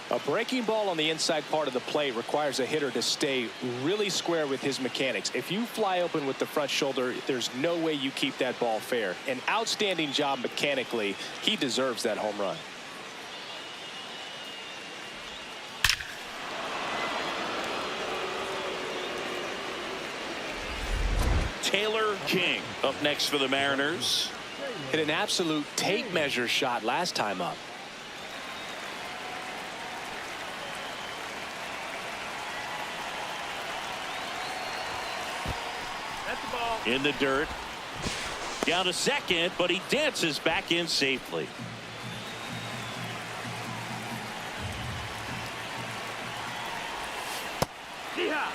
A breaking ball on the inside part of the plate requires a hitter to stay really square with his mechanics. If you fly open with the front shoulder, there's no way you keep that ball fair. An outstanding job mechanically. He deserves that home run. Taylor King up next for the Mariners. Hit an absolute tape measure shot last time up. That's the ball. In the dirt. Down to second, but he dances back in safely. Yeah.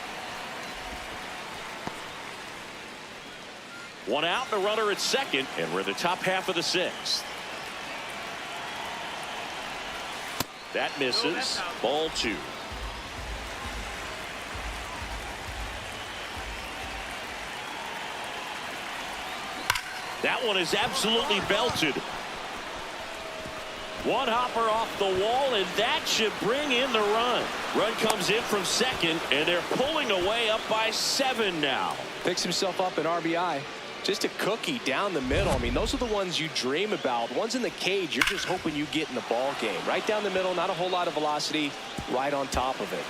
1 out and a runner at second, and we're in the top half of the 6th. That misses. Ball 2. That one is absolutely belted. One hopper off the wall, and that should bring in the run. Run comes in from second, and they're pulling away up by 7 now. Picks himself up an RBI. Just a cookie down the middle. I mean, those are the ones you dream about. Ones in the cage, you're just hoping you get in the ball game. Right down the middle, not a whole lot of velocity, right on top of it.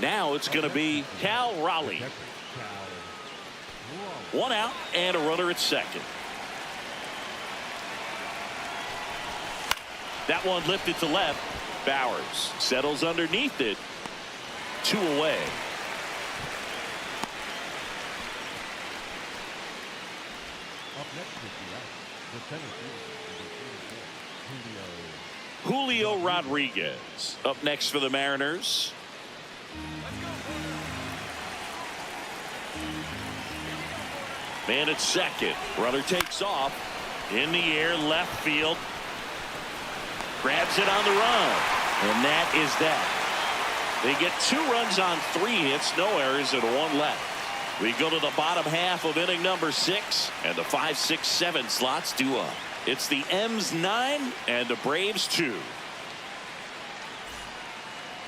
Now it's going to be Cal Raleigh. 1 out and a runner at second. That one lifted to left. Bowers settles underneath it. 2 away. Up next is the center fielder, Julio Rodriguez up next for the Mariners. Man at second. Runner takes off. In the air, left field. Grabs it on the run. And that is that. They get 2 runs on 3 hits, no errors, and 1 left. We go to the bottom half of inning number 6, and the 5, 6, 7 slots due up. It's the M's 9 and the Braves 2.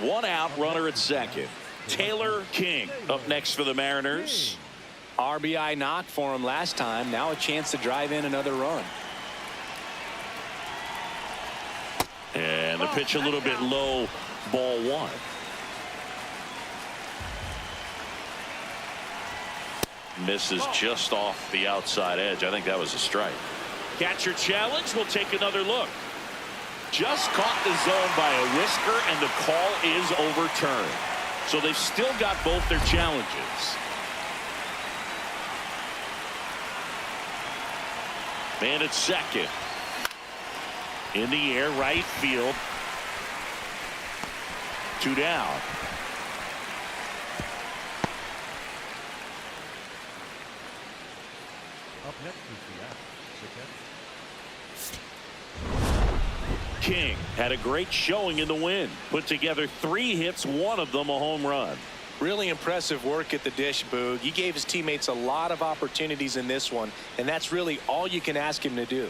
1 out, runner at second. Taylor King up next for the Mariners. RBI knock for him last time. Now a chance to drive in another run. And the pitch a little bit low, ball 1. Misses just off the outside edge. I think that was a strike. Catcher challenge. We'll take another look. Just caught the zone by a whisker, and the call is overturned. So they've still got both their challenges. Man at second. In the air, right field. 2 down. Up next is the King had a great showing in the win. Put together 3 hits, 1 of them a home run. Really impressive work at the dish, Boog. He gave his teammates a lot of opportunities in this one, and that's really all you can ask him to do.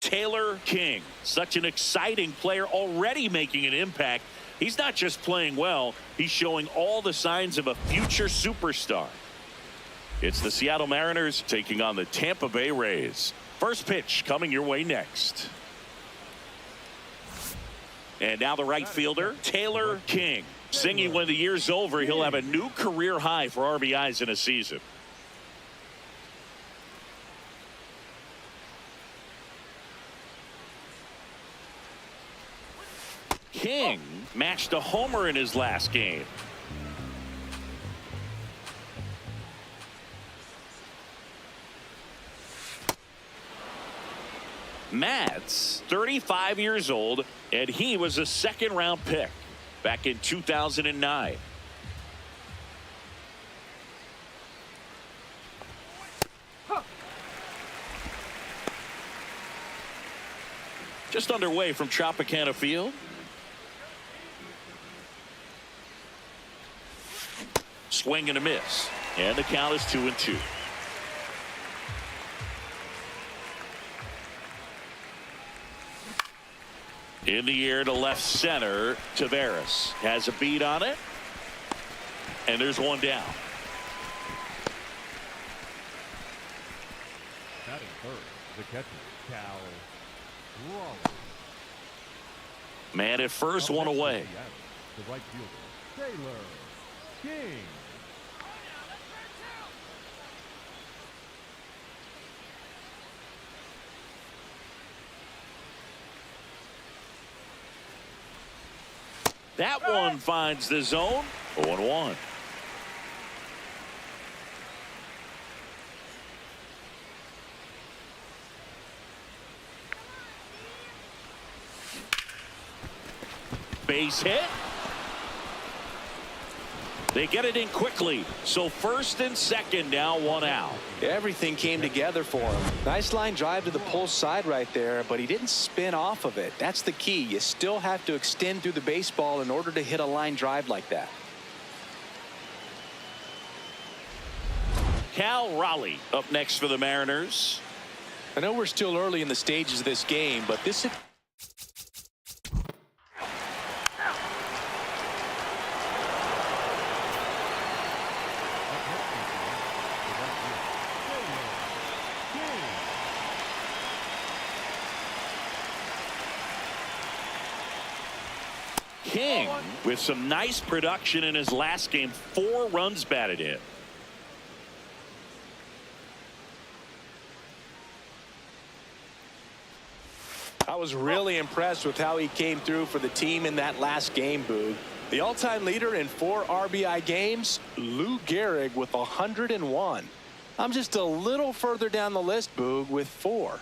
Taylor King, such an exciting player, already making an impact. He's not just playing well, he's showing all the signs of a future superstar. It's the Seattle Mariners taking on the Tampa Bay Rays. First pitch coming your way next. And now the right fielder, Taylor King. Singing when the year's over, he'll have a new career high for RBIs in a season. King matched a homer in his last game. Matt's 35 years old, and he was a second-round pick back in 2009. Just underway from Tropicana Field. Swing and a miss, and the count is 2-2. In the air to left center, Taveras has a beat on it, and there's one down. batting third, the catcher, Cal Raleigh. Man at first, Up one next for away. Seattle, the right fielder, Taylor King. That one finds the zone. 0-1. Base hit. They get it in quickly. So first and second, now one out. Everything came together for him. Nice line drive to the pull side right there, but he didn't spin off of it. That's the key. You still have to extend through the baseball in order to hit a line drive like that. Cal Raleigh up next for the Mariners. I know we're still early in the stages of this game, but this is... King with some nice production in his last game. 4 runs batted in. I was really impressed with how he came through for the team in that last game, Boog. The all-time leader in 4 RBI games, Lou Gehrig with 101. I'm just a little further down the list, Boog, with 4.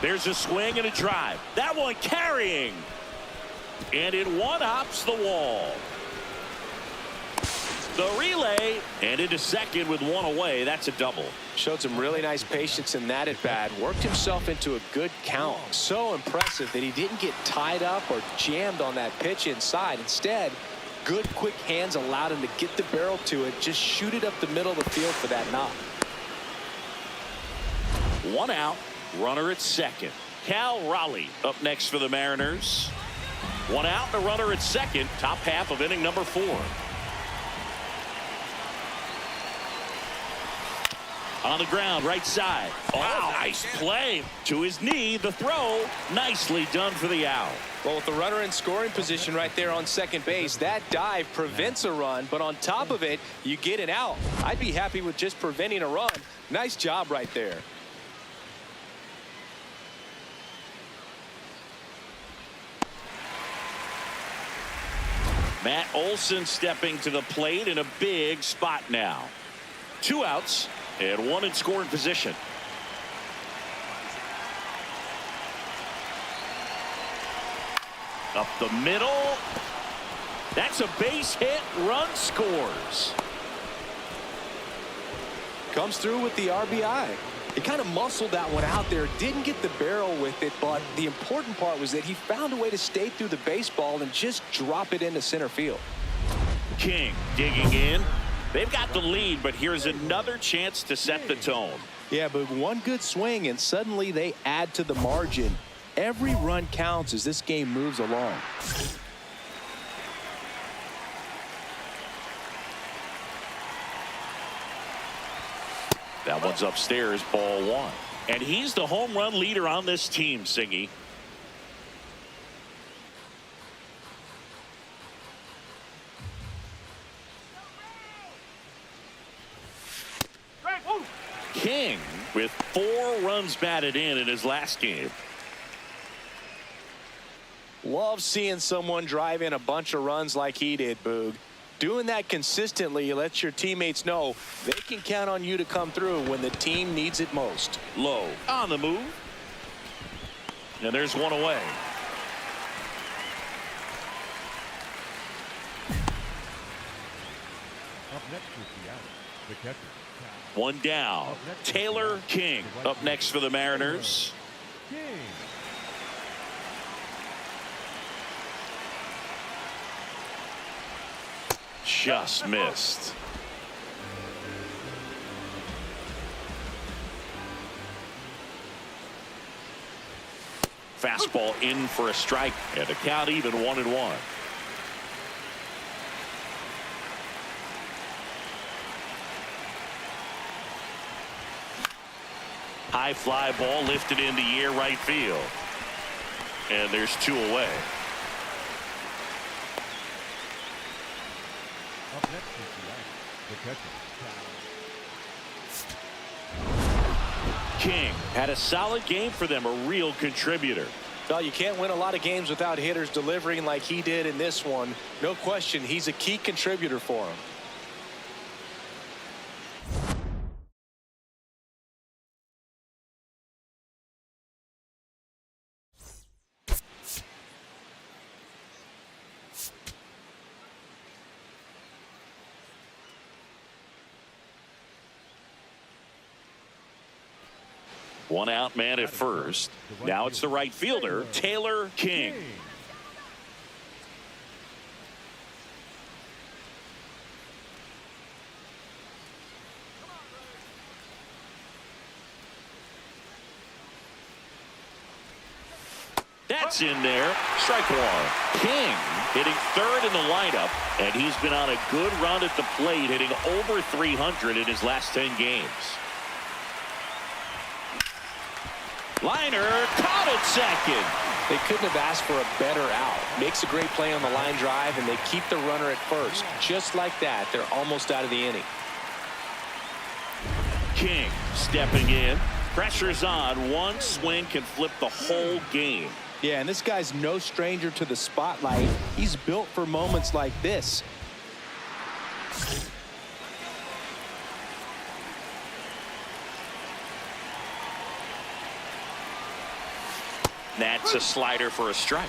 There's a swing and a drive. That one carrying. And it one-hops the wall. The relay and into second with 1 away. That's a double. Showed some really nice patience in that at bat. Worked himself into a good count. So impressive that he didn't get tied up or jammed on that pitch inside. Instead, good quick hands allowed him to get the barrel to it. Just shoot it up the middle of the field for that knock. 1 out. Runner at second. Cal Raleigh up next for the Mariners. 1 out and a runner at second. Top half of inning number 4. On the ground, right side. Oh, nice play. To his knee, the throw. Nicely done for the out. Well, with the runner in scoring position right there on second base, that dive prevents a run, but on top of it, you get an out. I'd be happy with just preventing a run. Nice job right there. Matt Olson stepping to the plate in a big spot now. 2 outs and 1 in scoring position. Up the middle. That's a base hit. Run scores. Comes through with the RBI. He kind of muscled that one out there. Didn't get the barrel with it, but the important part was that he found a way to stay through the baseball and just drop it into center field. King digging in. They've got the lead, but here's another chance to set the tone. Yeah, but one good swing and suddenly they add to the margin. Every run counts as this game moves along. That one's upstairs, ball 1. And he's the home run leader on this team, Singy. King with 4 runs batted in his last game. Love seeing someone drive in a bunch of runs like he did, Boog. Doing that consistently lets your teammates know they can count on you to come through when the team needs it most. Low on the move. And there's 1 away. Up next for Seattle, the catcher. 1 down. Taylor King up next for the Mariners. King. Just missed. fastball in for a strike, and the count even 1-1. High fly ball lifted in the air right field. And there's 2 away. Up next is the catcher. King had a solid game for them, a real contributor. Well, you can't win a lot of games without hitters delivering like he did in this one. No question, he's a key contributor for him. One out man at first. Now it's the right fielder, Taylor King. That's in there. Strike 1. King hitting third in the lineup, and he's been on a good run at the plate, hitting over 300 in his last 10 games. Liner caught at second. They couldn't have asked for a better out. Makes a great play on the line drive, and they keep the runner at first. Just like that, they're almost out of the inning. King stepping in. Pressure's on. One swing can flip the whole game. Yeah, and this guy's no stranger to the spotlight. He's built for moments like this. That's a slider for a strike.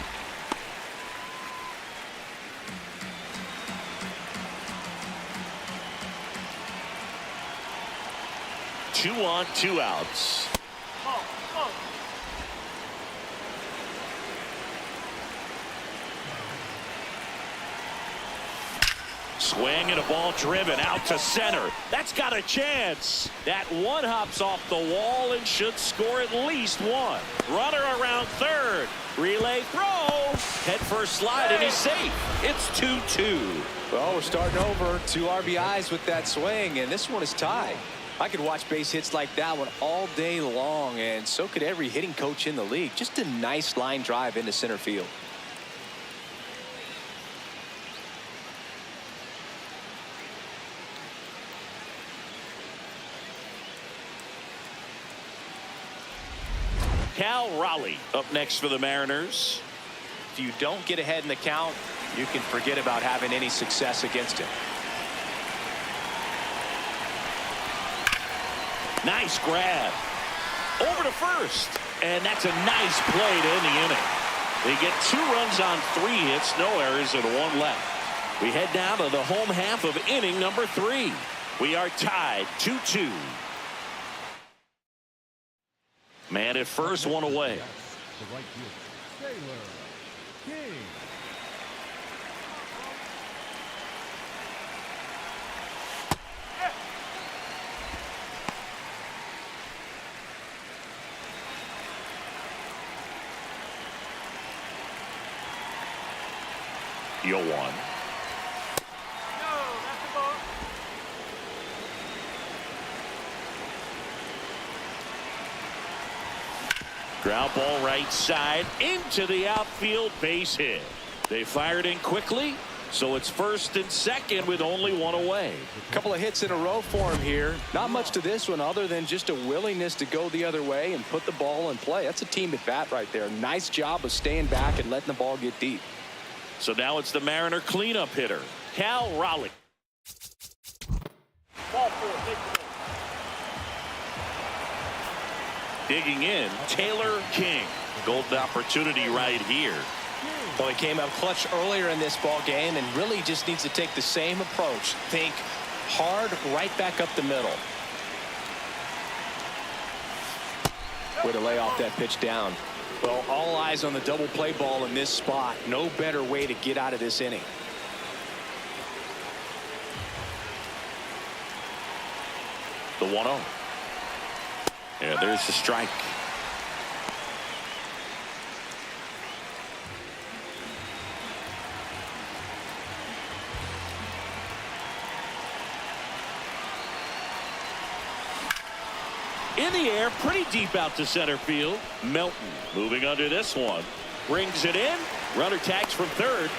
Two on, 2 outs. Swing and a ball driven out to center. That's got a chance. That one hops off the wall and should score at least 1. Runner around third. Relay throw. Head first slide and he's safe. It's 2-2. Well, we're starting over. 2 RBIs with that swing, and this one is tied. I could watch base hits like that one all day long, and so could every hitting coach in the league. Just a nice line drive into center field. Cal Raleigh up next for the Mariners. If you don't get ahead in the count, you can forget about having any success against him. Nice grab. Over to first. And that's a nice play to end the inning. They get 2 runs on 3 hits, no errors, and 1 left. We head down to the home half of inning number 3. We are tied 2-2. Man at first, 1 away. The right fielder, Taylor King. Yo 1. No, that's the ball. Ground ball right side into the outfield, base hit. They fired in quickly, so it's first and second with only 1 away. A couple of hits in a row for him here. Not much to this one other than just a willingness to go the other way and put the ball in play. That's a team at bat right there. Nice job of staying back and letting the ball get deep. So now it's the Mariner cleanup hitter, Cal Raleigh. Ball 4, take the ball. Digging in, Taylor King. Golden opportunity right here. Well, he came up clutch earlier in this ball game and really just needs to take the same approach. Think hard right back up the middle. Way to lay off that pitch down. Well, all eyes on the double play ball in this spot. No better way to get out of this inning. The 1-0. And there's the strike. In the air, pretty deep out to center field. Melton moving under this one. Brings it in. Runner tags from third.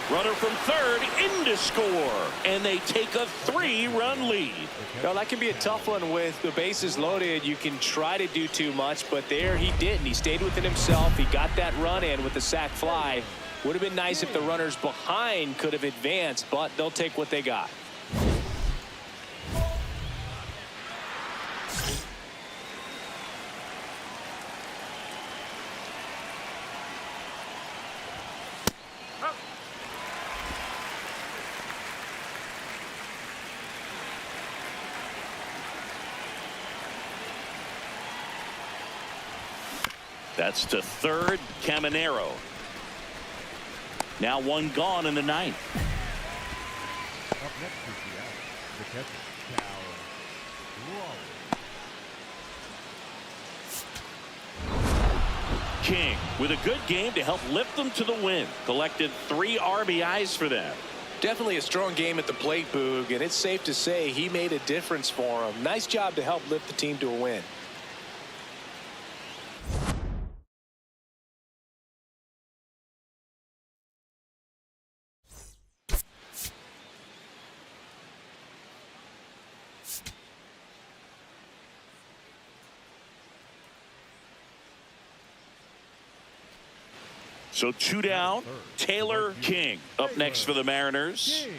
Runner from third in to score. And they take a 3-run lead. Well, that can be a tough one with the bases loaded. You can try to do too much, but there he didn't. He stayed within himself. He got that run in with the sac fly. Would have been nice if the runners behind could have advanced, but they'll take what they got. That's to third, Caminero. Now one gone in the ninth. Up next is the catcher, King with a good game to help lift them to the win. Collected 3 RBIs for them. Definitely a strong game at the plate, Boog, and it's safe to say he made a difference for him. Nice job to help lift the team to a win. So 2 down. Taylor King up next for the Mariners. King.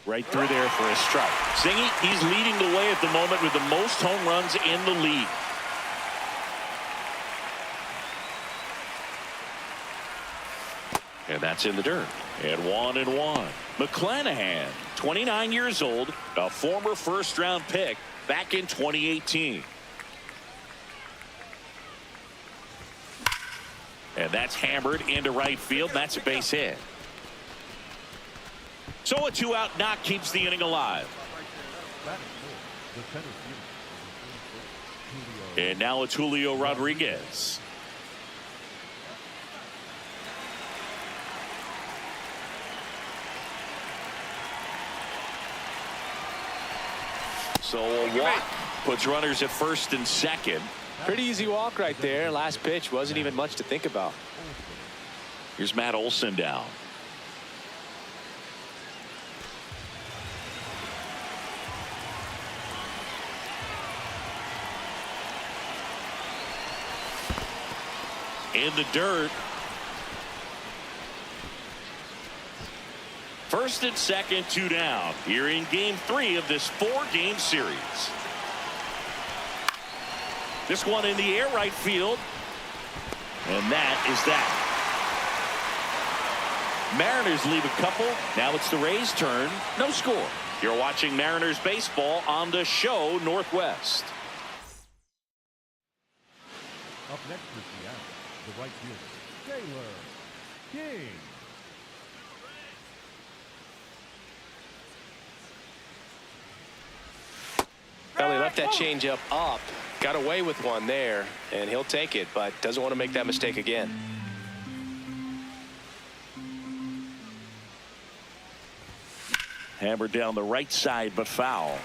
Right through there for a strike. Zingy, he's leading the way at the moment with the most home runs in the league. And that's in the dirt. And 1-1. McClanahan, 29 years old, a former first-round pick back in 2018. And that's hammered into right field. That's a base hit. So a 2-out knock keeps the inning alive. And now it's Julio Rodriguez. So a walk puts runners at first and second. Pretty easy walk right there. Last pitch wasn't even much to think about. Here's Matt Olson down. In the dirt. First and second, 2 down. Here in game 3 of this 4-game series. This one in the air, right field. And that is that. Mariners leave a couple. Now it's the Rays' turn. No score. You're watching Mariners baseball on the show Northwest. Up next is the right fielder, Taylor King. Well, he left that changeup up, got away with one there, and he'll take it, but doesn't want to make that mistake again. Hammered down the right side, but foul.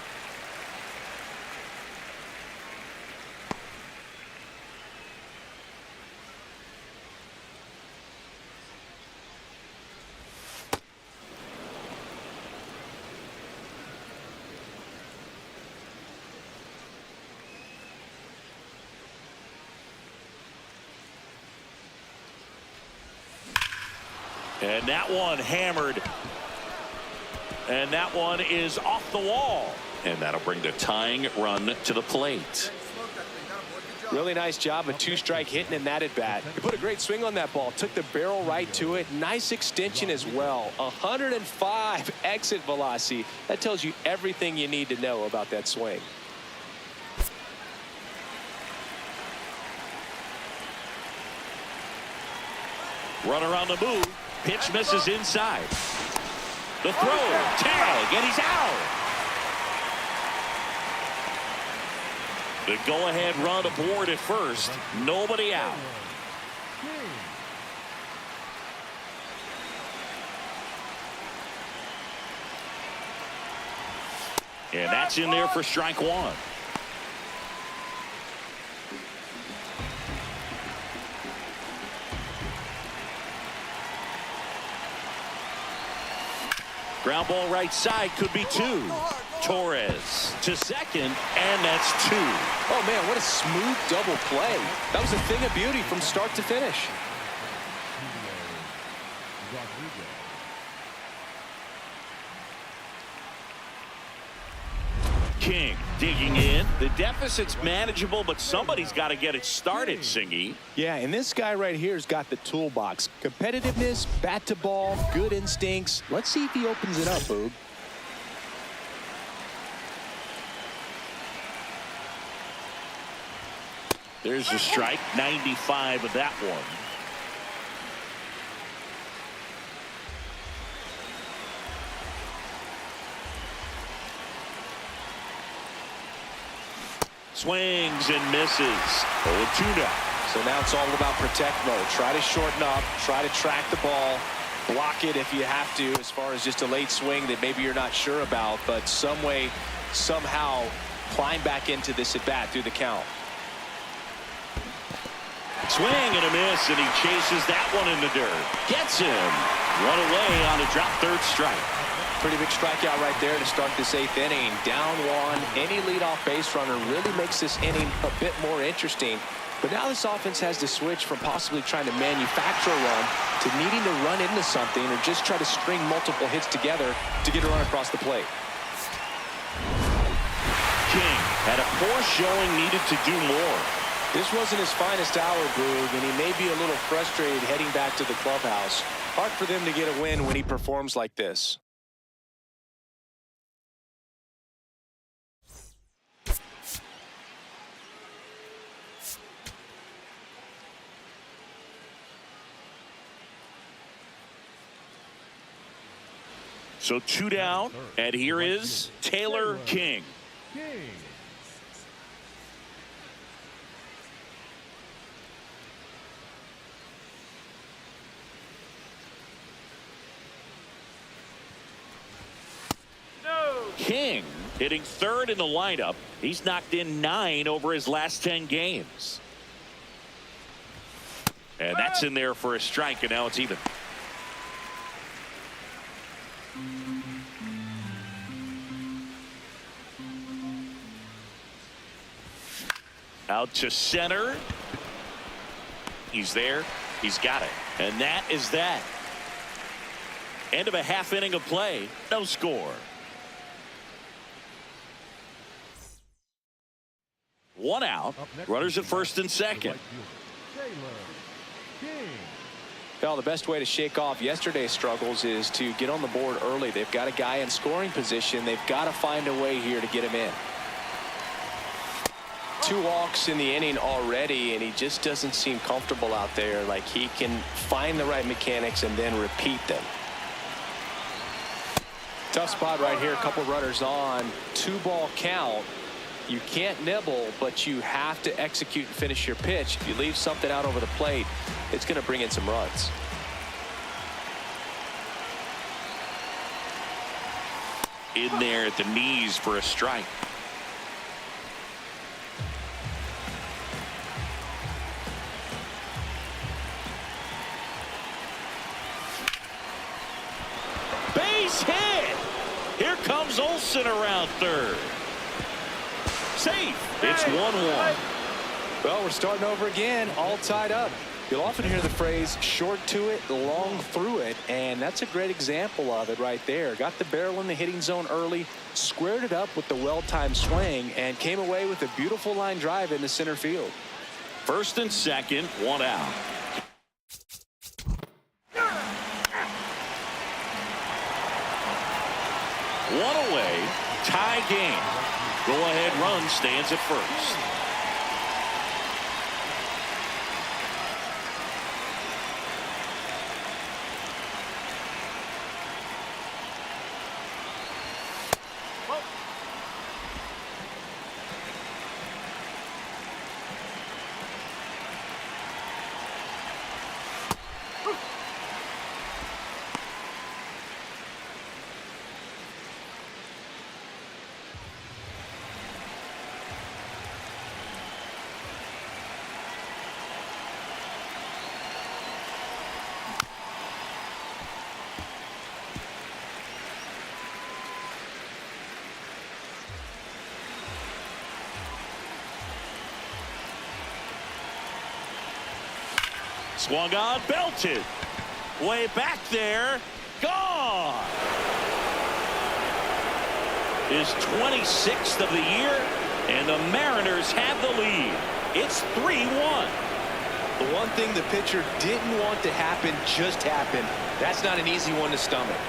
And that one hammered. And that one is off the wall. And that'll bring the tying run to the plate. Really nice job, a 2-strike hitting in that at bat. He put a great swing on that ball, took the barrel right to it. Nice extension as well. 105 exit velocity. That tells you everything you need to know about that swing. Runner on the move. Pitch misses inside. The throw, tag, and he's out. The go-ahead run aboard at first. Nobody out. And that's in there for strike one. Ground ball right side, could be two. Torres to second, and that's two. Oh, man, what a smooth double play. That was a thing of beauty from start to finish. King digging in. The deficit's manageable, but somebody's got to get it started, Singy. Yeah, and this guy right here has got the toolbox. Competitiveness, bat to ball, good instincts. Let's see if he opens it up, Boog. There's a strike, 95 of that one. Swings and misses. 0-2 now. So now it's all about protect mode. Try to shorten up, try to track the ball, block it if you have to, as far as just a late swing that maybe you're not sure about, but some way, somehow climb back into this at bat through the count. Swing and a miss, and he chases that one in the dirt. Gets him. One away on a drop third strike. Pretty big strikeout right there to start this eighth inning. Down one. Any leadoff base runner really makes this inning a bit more interesting. But now this offense has to switch from possibly trying to manufacture a run to needing to run into something or just try to string multiple hits together to get a run across the plate. King had a poor showing, needed to do more. This wasn't his finest hour, Boog, and he may be a little frustrated heading back to the clubhouse. Hard for them to get a win when he performs like this. So two down, and here is Taylor King. King hitting third in the lineup. He's knocked in 9 over his last 10 games. And that's in there for a strike, and now it's even. Out to center. He's there. He's got it. And that is that. End of a half inning of play. No score. One out. Runners at first and second. Well, the best way to shake off yesterday's struggles is to get on the board early. They've got a guy in scoring position. They've got to find a way here to get him in. 2 walks in the inning already, and he just doesn't seem comfortable out there. Like he can find the right mechanics and then repeat them. Tough spot right here. A couple runners on. 2-ball count. You can't nibble, but you have to execute and finish your pitch. If you leave something out over the plate, it's going to bring in some runs. In there at the knees for a strike. Base hit. Here comes Olsen around third. Safe. It's 1-1. Well, we're starting over again, all tied up. You'll often hear the phrase short to it, long through it, and that's a great example of it right there. Got the barrel in the hitting zone early, squared it up with the well-timed swing, and came away with a beautiful line drive into center field. First and second, 1 out. One away, tie game. Go-ahead run stands at first. Swung on, belted. Way back there. Gone. His 26th of the year, and the Mariners have the lead. It's 3-1. The one thing the pitcher didn't want to happen just happened. That's not an easy one to stomach.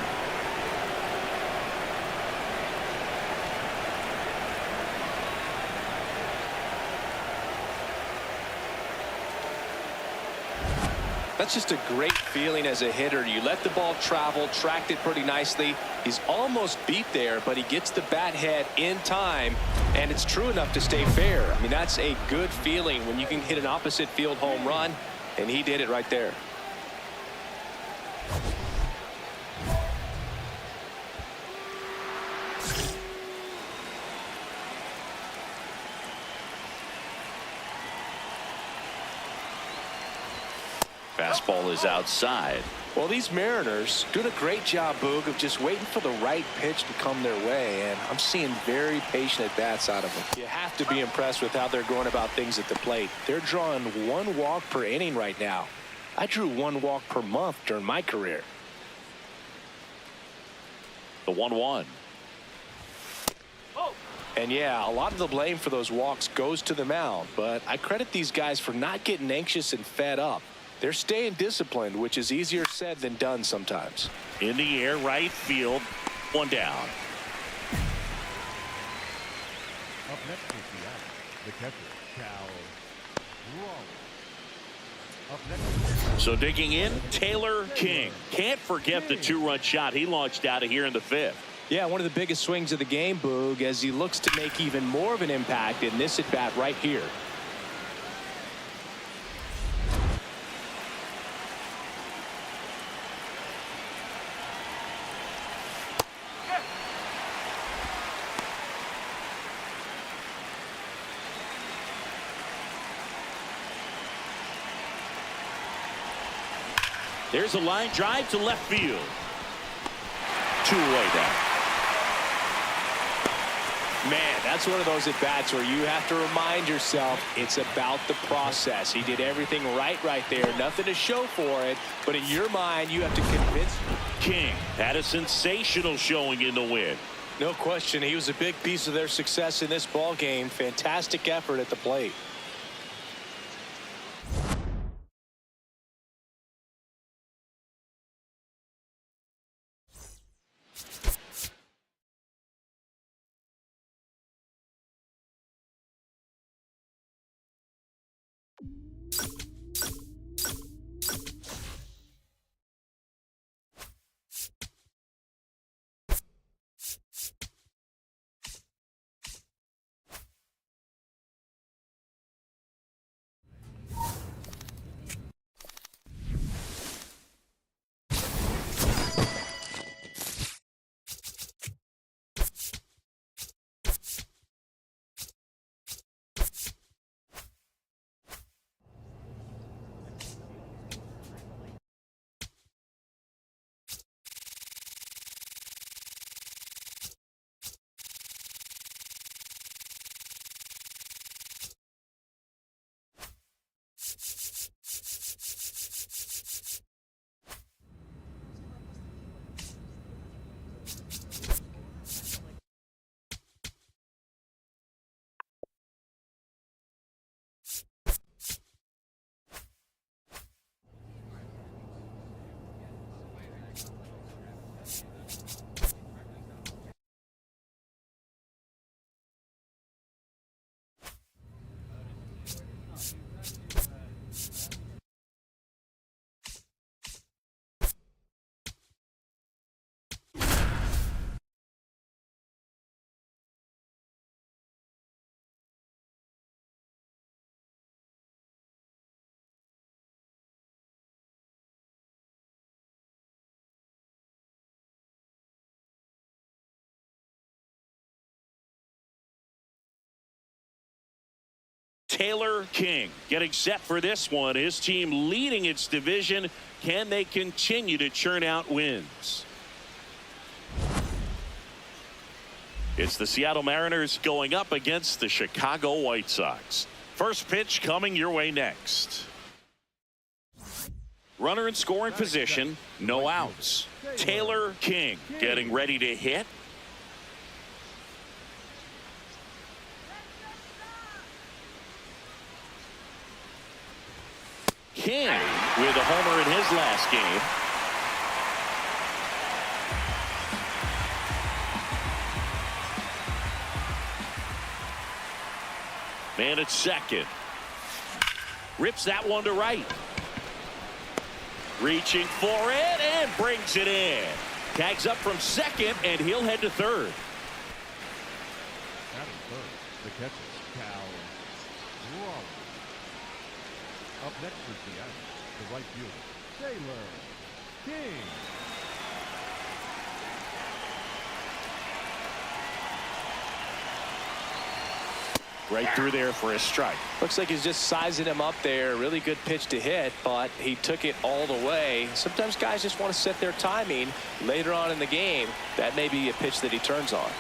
That's just a great feeling as a hitter. You let the ball travel, tracked it pretty nicely. He's almost beat there, but he gets the bat head in time, and it's true enough to stay fair. I mean, that's a good feeling when you can hit an opposite field home run, and he did it right there. Fastball is outside. Well, these Mariners doing a great job, Boog, of just waiting for the right pitch to come their way, and I'm seeing very patient at-bats out of them. You have to be impressed with how they're going about things at the plate. They're drawing 1 walk per inning right now. I drew 1 walk per month during my career. The 1-1. And yeah, a lot of the blame for those walks goes to the mound, but I credit these guys for not getting anxious and fed up. They're staying disciplined, which is easier said than done sometimes. In the air, right field. 1 down. Up next for Seattle, the catcher, Cal Raleigh. Up next. So digging in, Taylor King. Can't forget the 2-run shot he launched out of here in the 5th. Yeah, one of the biggest swings of the game, Boog, as he looks to make even more of an impact in this at-bat right here. There's a line drive to left field. 2 away now. Man, that's one of those at-bats where you have to remind yourself it's about the process. He did everything right there. Nothing to show for it, but in your mind, you have to convince. King had a sensational showing in the win. No question, he was a big piece of their success in this ball game. Fantastic effort at the plate. Taylor King getting set for this one. His team leading its division. Can they continue to churn out wins? It's the Seattle Mariners going up against the Chicago White Sox. First pitch coming your way next. Runner in scoring position, no outs. Taylor King getting ready to hit. King with a homer in his last game. Man at second. Rips that one to right. Reaching for it and brings it in. Tags up from second and he'll head to third. Batting third, the catcher, Cal. Up next is the right fielder, Taylor King. Right through there for a strike. Looks like he's just sizing him up there. Really good pitch to hit, but he took it all the way. Sometimes guys just want to set their timing later on in the game. That may be a pitch that he turns on.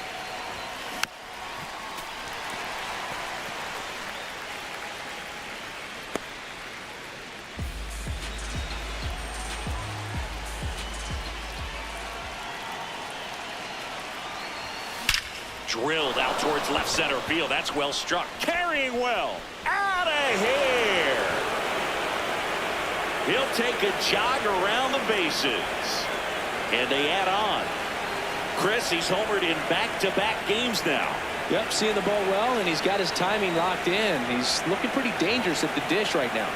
Drilled out towards left center field. That's well struck. Carrying well. Out of here. He'll take a jog around the bases. And they add on. Chris, he's homered in back-to-back games now. Yep, seeing the ball well, and he's got his timing locked in. He's looking pretty dangerous at the dish right now.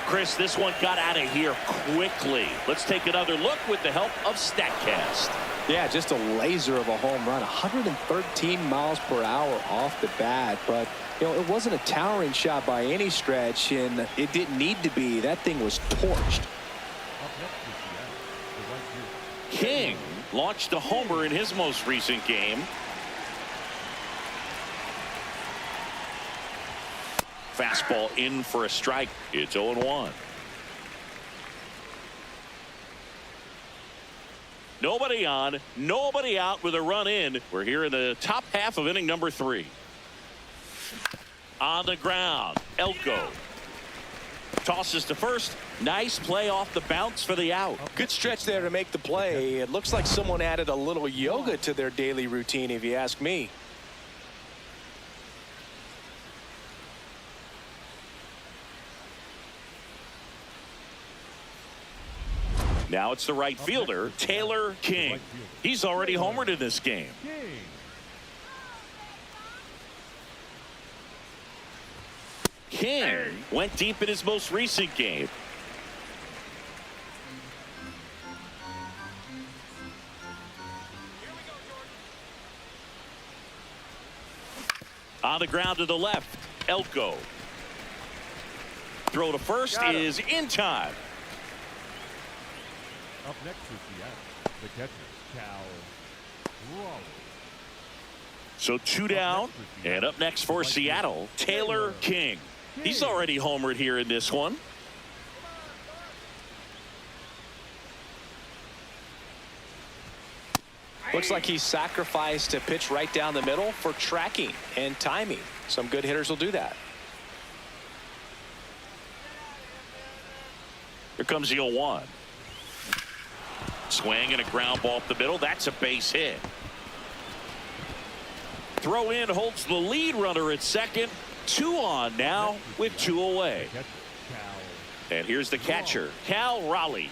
Chris, this one got out of here quickly. Let's take another look with the help of StatCast. Yeah, just a laser of a home run. 113 miles per hour off the bat. But, you know, it wasn't a towering shot by any stretch, and it didn't need to be. That thing was torched. King launched a homer in his most recent game. Fastball in for a strike. It's 0-1. Nobody on, nobody out with a run in. We're here in the top half of inning number 3. On the ground, Elko tosses to first. Nice play off the bounce for the out. Good stretch there to make the play. It looks like someone added a little yoga to their daily routine, if you ask me. Now it's the right fielder, Taylor King. He's already homered in this game. King went deep in his most recent game. On the ground to the left, Elko. Throw to first is in time. Up next is the catcher, Cal. So 2 down, and up next for Seattle, Taylor King. He's already homered here in this one. Looks like he sacrificed a pitch right down the middle for tracking and timing. Some good hitters will do that. Here comes the 0-1. Swing and a ground ball up the middle. That's a base hit. Throw in holds the lead runner at second. 2 on now with 2 away. And here's the catcher, Cal Raleigh.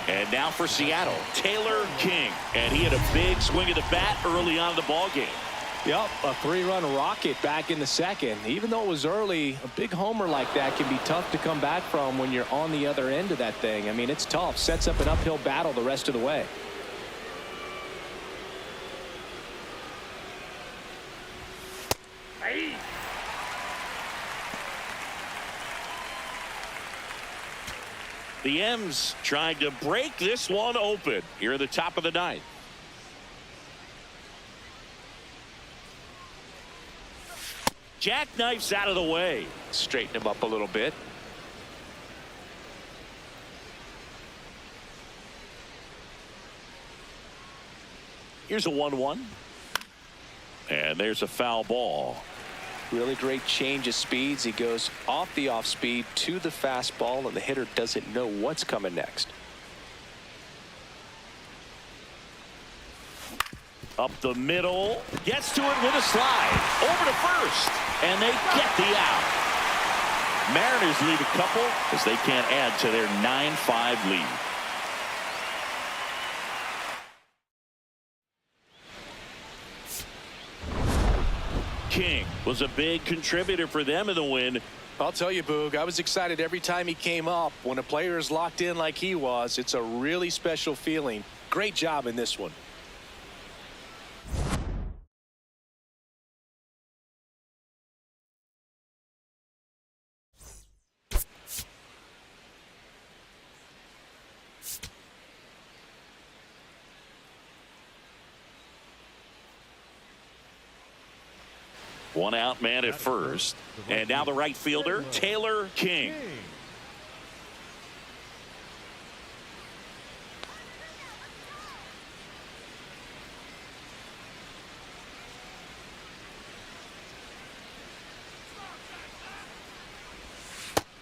And now for Seattle, Taylor King. And he had a big swing of the bat early on in the ballgame. Yep, a 3-run rocket back in the second. Even though it was early, a big homer like that can be tough to come back from when you're on the other end of that thing. I mean, it's tough. Sets up an uphill battle the rest of the way. The M's trying to break this one open here at the top of the 9th. jackknifes out of the way. Straighten him up a little bit. Here's a 1-1. And there's a foul ball. Really great change of speeds. He goes off the off speed to the fastball, and the hitter doesn't know what's coming next. Up the middle. Gets to it with a slide. Over to first. And they get the out. Mariners lead a couple as they can't add to their 9-5 lead. King was a big contributor for them in the win. I'll tell you, Boog, I was excited every time he came up. When a player is locked in like he was, it's a really special feeling. Great job in this one. One out man at first. And now the right fielder, Taylor King.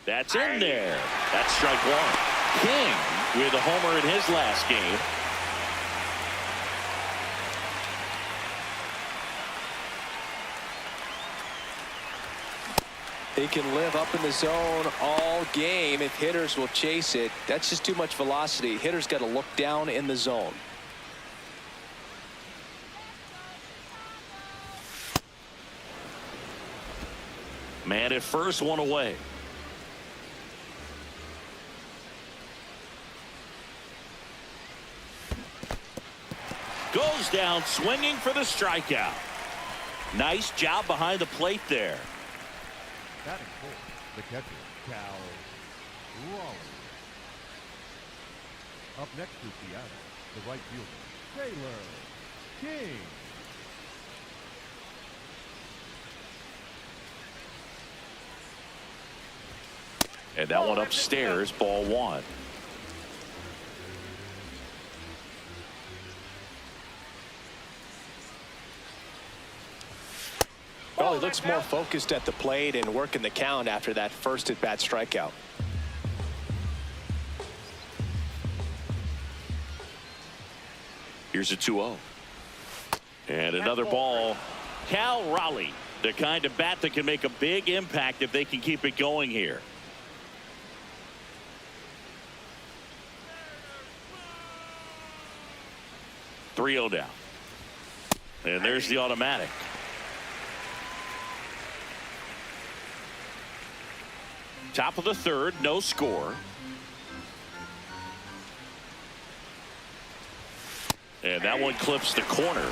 That's in there. That's strike one. King with a homer in his last game. He can live up in the zone all game if hitters will chase it. That's just too much velocity. Hitters got to look down in the zone. Man at first, one away. Goes down swinging for the strikeout. Nice job behind the plate there. Batting fourth, the catcher, Cal Raleigh. Up next is Seattle, the right fielder, Taylor King. And that one upstairs, ball one. Well, he looks more focused at the plate and working the count after that first at-bat strikeout. Here's a 2-0. And another ball. Cal Raleigh, the kind of bat that can make a big impact if they can keep it going here. .3-0 down. And there's the automatic. Top of the third, no score. And that one clips the corner.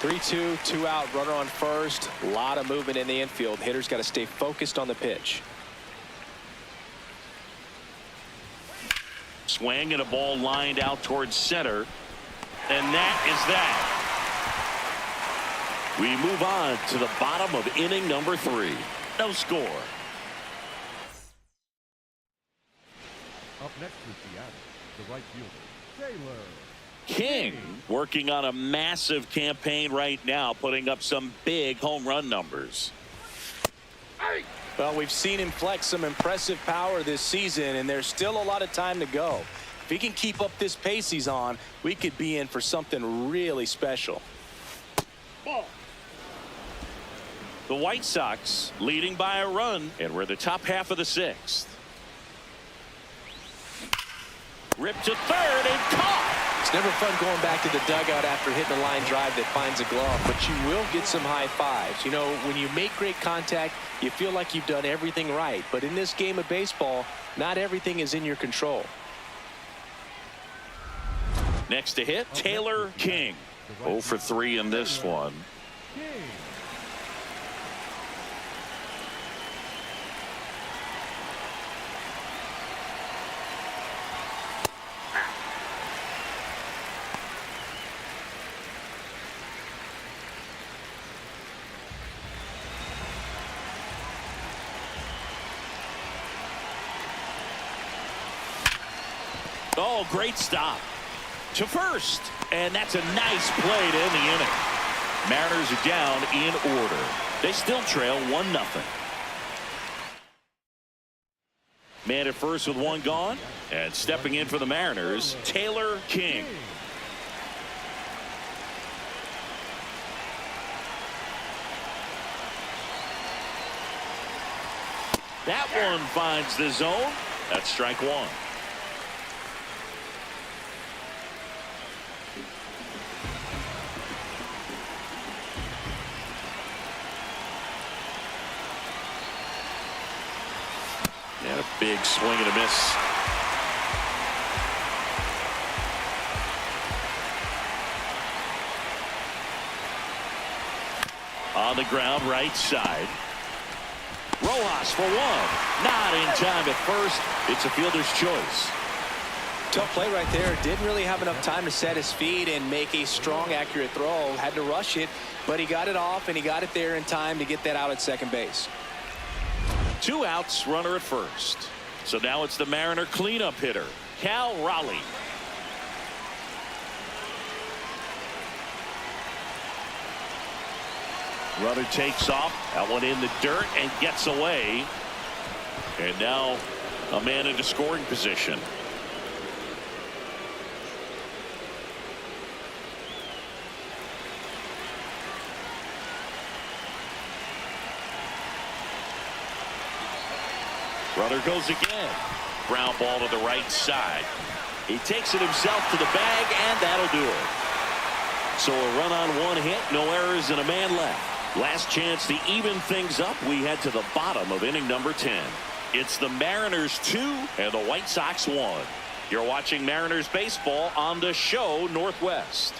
3-2, 2 out, runner on first. A lot of movement in the infield. Hitters got to stay focused on the pitch. Swing and a ball lined out towards center. And that is that. We move on to the bottom of inning number 3. No score. Up next is Seattle, the right fielder, Taylor King working on a massive campaign right now, putting up some big home run numbers. Well, we've seen him flex some impressive power this season, and there's still a lot of time to go. If he can keep up this pace he's on, we could be in for something really special. The White Sox leading by a run, and we're the top half of the 6th. Ripped to third and caught. It's never fun going back to the dugout after hitting a line drive that finds a glove, but you will get some high fives. You know, when you make great contact, you feel like you've done everything right. But in this game of baseball, not everything is in your control. Next to hit, Taylor King. 0 for 3 in this one. King. Oh, great stop to first. And that's a nice play to end the inning. Mariners are down in order. They still trail 1-0. Man at first with one gone. And stepping in for the Mariners, Taylor King. That one finds the zone. That's strike one. And a big swing and a miss. On the ground, right side. Rojas for one. Not in time at first. It's a fielder's choice. Tough play right there. Didn't really have enough time to set his feet and make a strong, accurate throw. Had to rush it, but he got it off, and he got it there in time to get that out at second base. 2 outs, runner at first. So now it's the Mariner cleanup hitter, Cal Raleigh. Runner takes off. That one in the dirt and gets away. And now a man into scoring position. Runner goes again. Ground ball to the right side. He takes it himself to the bag, and that'll do it. So a run on one hit, no errors, and a man left. Last chance to even things up. We head to the bottom of inning number 10. It's the Mariners 2 and the White Sox 1. You're watching Mariners baseball on the show Northwest.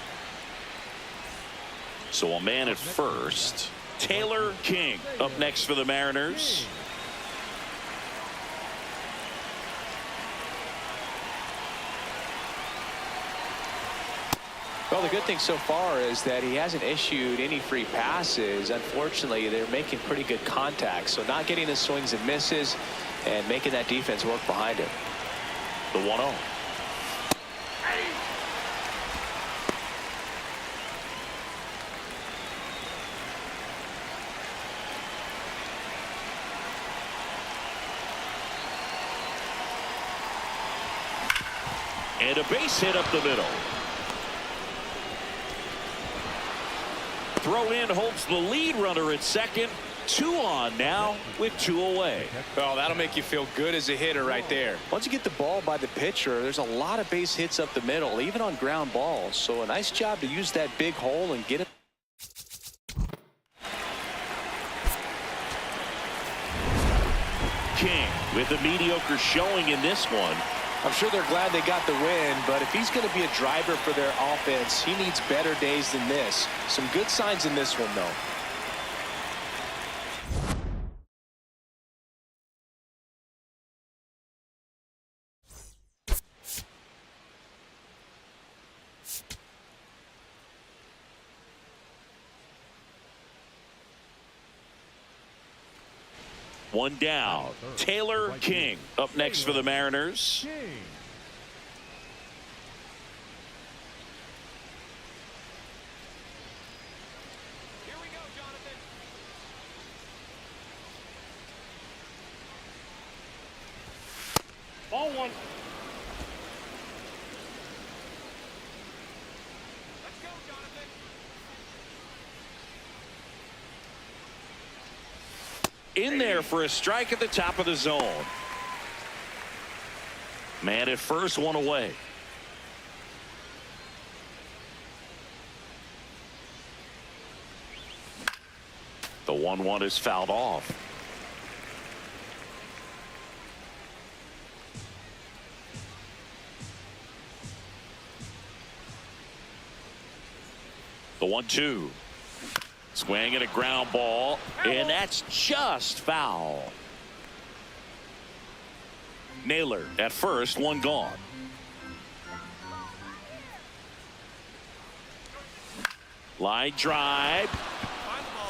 So a man at first. Taylor King up next for the Mariners. Well, the good thing so far is that he hasn't issued any free passes. Unfortunately, they're making pretty good contact. So not getting the swings and misses and making that defense work behind him. The 1-0. And a base hit up the middle. Throw in holds the lead runner at second. 2 on now with 2 away. Well, that'll make you feel good as a hitter right there. Once you get the ball by the pitcher, there's a lot of base hits up the middle, even on ground balls. So a nice job to use that big hole and get it. King with a mediocre showing in this one. I'm sure they're glad they got the win, but if he's going to be a driver for their offense, he needs better days than this. Some good signs in this one, though. One down. Taylor King up next for the Mariners. King. Here we go, Jonathan. Ball 1. Let's go, Jonathan. In there for a strike at the top of the zone. Man at first, 1 away. The 1-1 is fouled off. The 1-2. Swing and a ground ball, and that's just foul. Naylor at first, 1 gone. Line drive,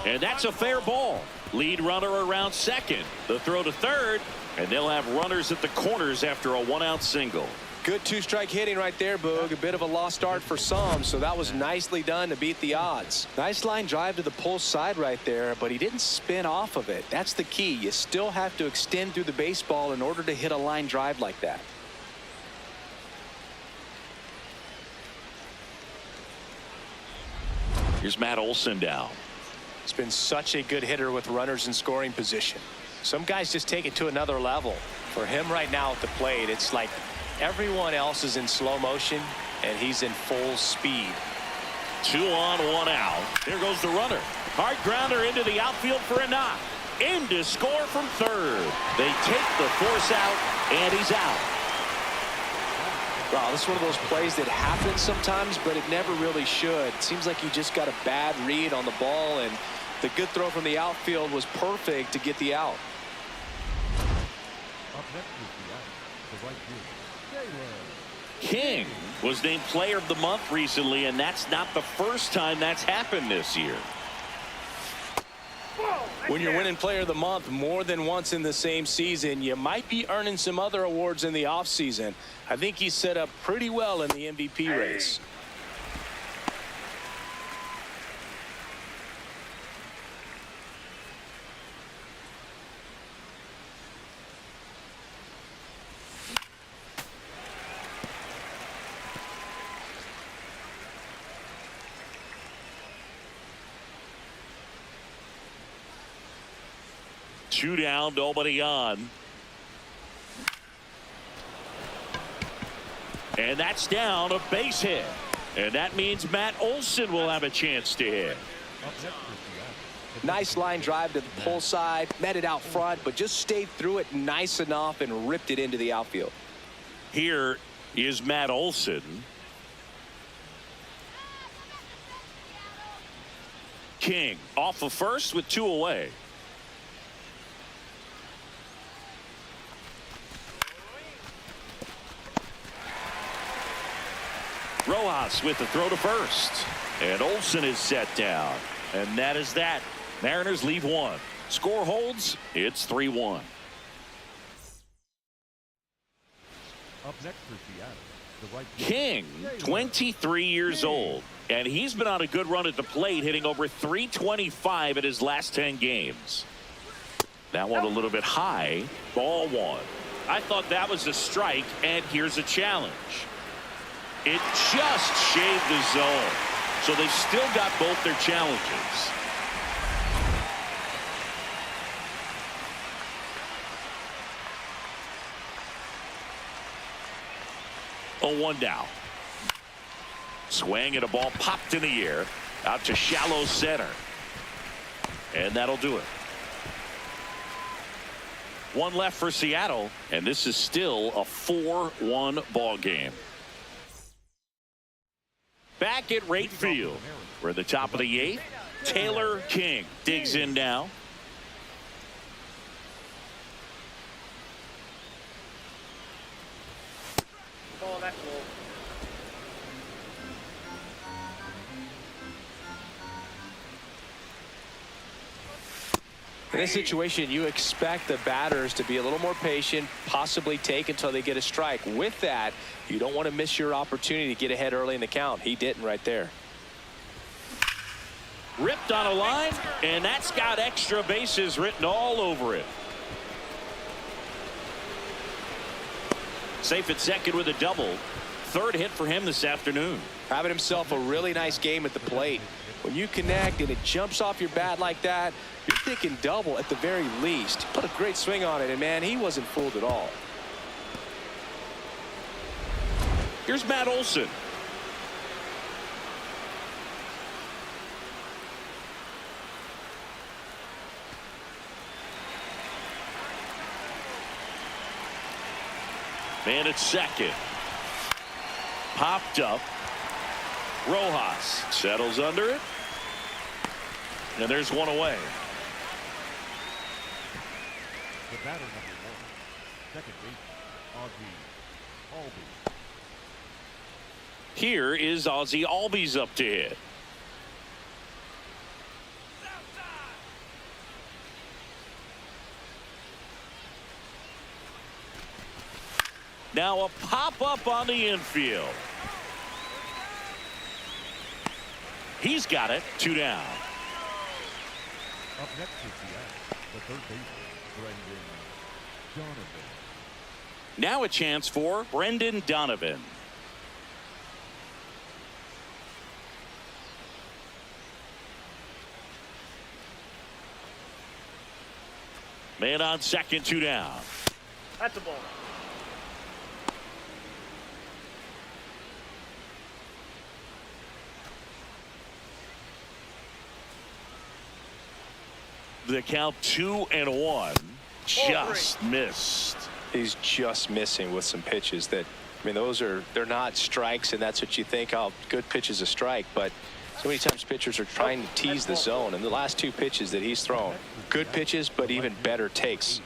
and that's a fair ball. Lead runner around second. The throw to third, and they'll have runners at the corners after a 1-out single. Good two-strike hitting right there, Boog. A bit of a lost start for some, so that was nicely done to beat the odds. Nice line drive to the pull side right there, but he didn't spin off of it. That's the key. You still have to extend through the baseball in order to hit a line drive like that. Here's Matt Olson down. He's been such a good hitter with runners in scoring position. Some guys just take it to another level. For him right now at the plate, it's like everyone else is in slow motion and he's in full speed. 2 on, 1 out. There goes the runner. Hard grounder into the outfield for a knock. In to score from third. They take the force out, and he's out. Wow, this is one of those plays that happens sometimes, but it never really should. It seems like he just got a bad read on the ball, and the good throw from the outfield was perfect to get the out. Up next is the right fielder, Taylor. King was named Player of the Month recently, and that's not the first time that's happened this year. When you're winning Player of the Month more than once in the same season, you might be earning some other awards in the offseason. I think he's set up pretty well in the MVP race. Two down, nobody on. And that's down, a base hit. And that means Matt Olson will have a chance to hit. Up next is the Nice line drive to the pull side, met it out front, but just stayed through it nice enough and ripped it into the outfield. Here is Matt Olson. King off of first with 2 away. Rojas with the throw to first. And Olson is set down. And that is that. Mariners leave 1. Score holds. It's 3-1. Up next for Seattle, the right King, 23 years old. And he's been on a good run at the plate, hitting over 325 in his last 10 games. That one a little bit high. Ball 1. I thought that was a strike, and here's a challenge. It just shaved the zone. So they've still got both their challenges. Oh, 1 down. Swing and a ball popped in the air out to shallow center. And that'll do it. 1 left for Seattle, and this is still a 4-1 ball game. Back at right field. We're at the top of the 8th. Taylor King digs in now. In this situation, you expect the batters to be a little more patient, possibly take until they get a strike. With that, you don't want to miss your opportunity to get ahead early in the count. He didn't right there. Ripped on a line, and that's got extra bases written all over it. Safe at second with a double. 3rd hit for him this afternoon. Having himself a really nice game at the plate. When you connect and it jumps off your bat like that, you're thinking double at the very least. Put a great swing on it, and man, he wasn't fooled at all. Here's Matt Olson. Man at second. Popped up. Rojas settles under it. And there's 1 away. The batter number 1, second baseman, Ozzie Albies. Here is Ozzie Albies up to hit. Now a pop-up on the infield. He's got it. 2 down. Up next is the third baseman, Brendan Donovan. Now a chance for Brendan Donovan. Man on second, 2 down. That's a ball. The count 2-1. Just missed. He's just missing with some pitches that, I mean, they're not strikes, and that's what you think, oh, good pitch is a strike, but so many times pitchers are trying to tease the zone, and the last 2 pitches that he's thrown, good pitches, but even better takes.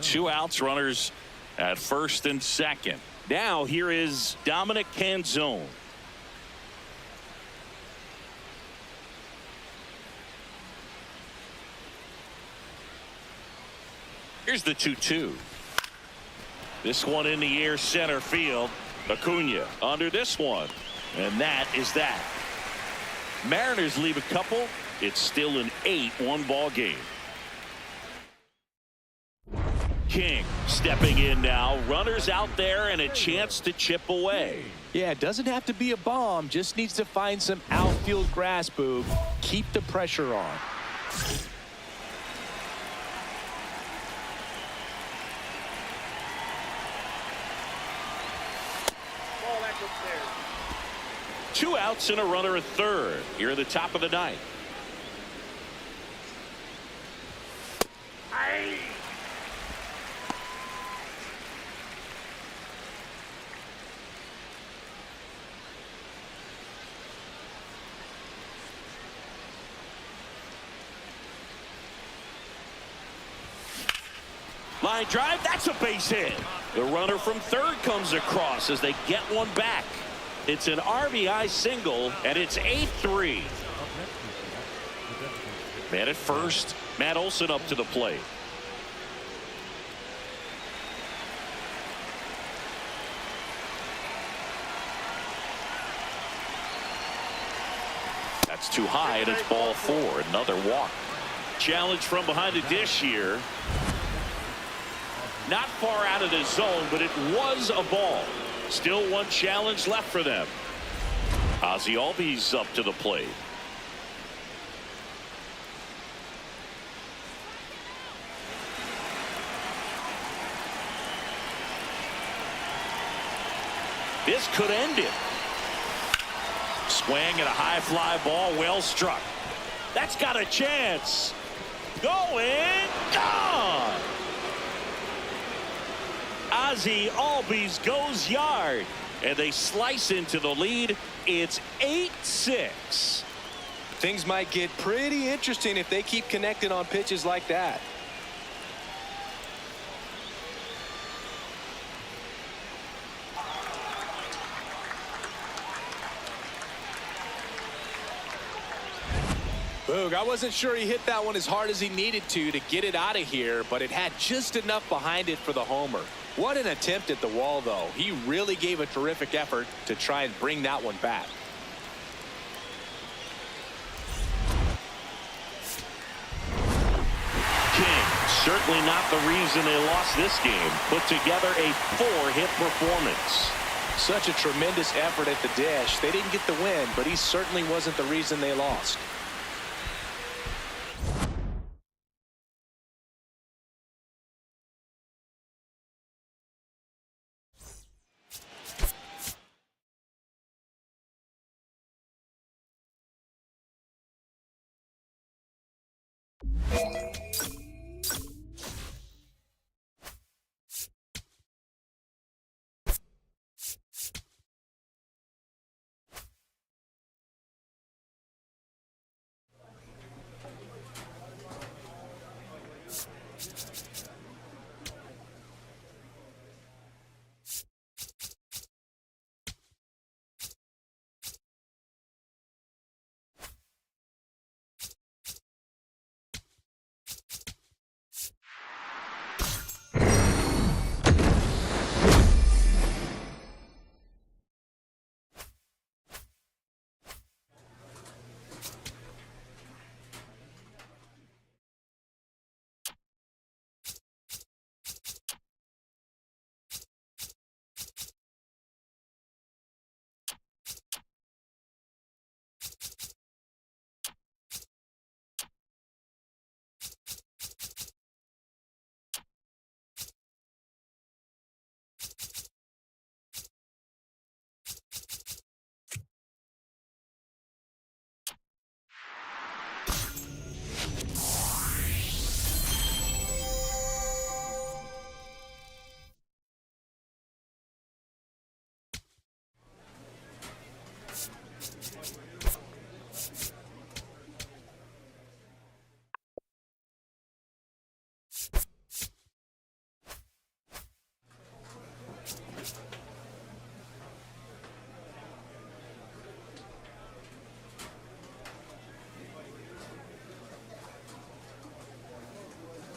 2 outs, runners at first and second. Now here is Dominic Canzone. Here's the 2-2. This one in the air, center field. Acuna under this one. And that is that. Mariners leave a couple. It's still an 8-1 ball game. King stepping in now. Runners out there and a chance to chip away. Yeah, it doesn't have to be a bomb. Just needs to find some outfield grass, Boog. Keep the pressure on. Ball back upstairs. 2 outs and a runner at third. Here at the top of the ninth. Line drive, that's a base hit. The runner from third comes across as they get one back. It's an RBI single, and it's 8-3. Man at first, Matt Olson up to the plate. That's too high, and it's ball 4. Another walk. Challenge from behind the dish here. Not far out of the zone, but it was a ball. Still one challenge left for them. Ozzie Albies up to the plate. This could end it. Swing and a high fly ball, well struck. That's got a chance. Going, gone. Ozzie Albies goes yard, and they slice into the lead. It's 8-6. Things might get pretty interesting if they keep connecting on pitches like that. Boog, I wasn't sure he hit that one as hard as he needed to get it out of here, but it had just enough behind it for the homer. What an attempt at the wall, though. He really gave a terrific effort to try and bring that one back. King, certainly not the reason they lost this game. Put together a 4-hit performance. Such a tremendous effort at the dish. They didn't get the win, but he certainly wasn't the reason they lost.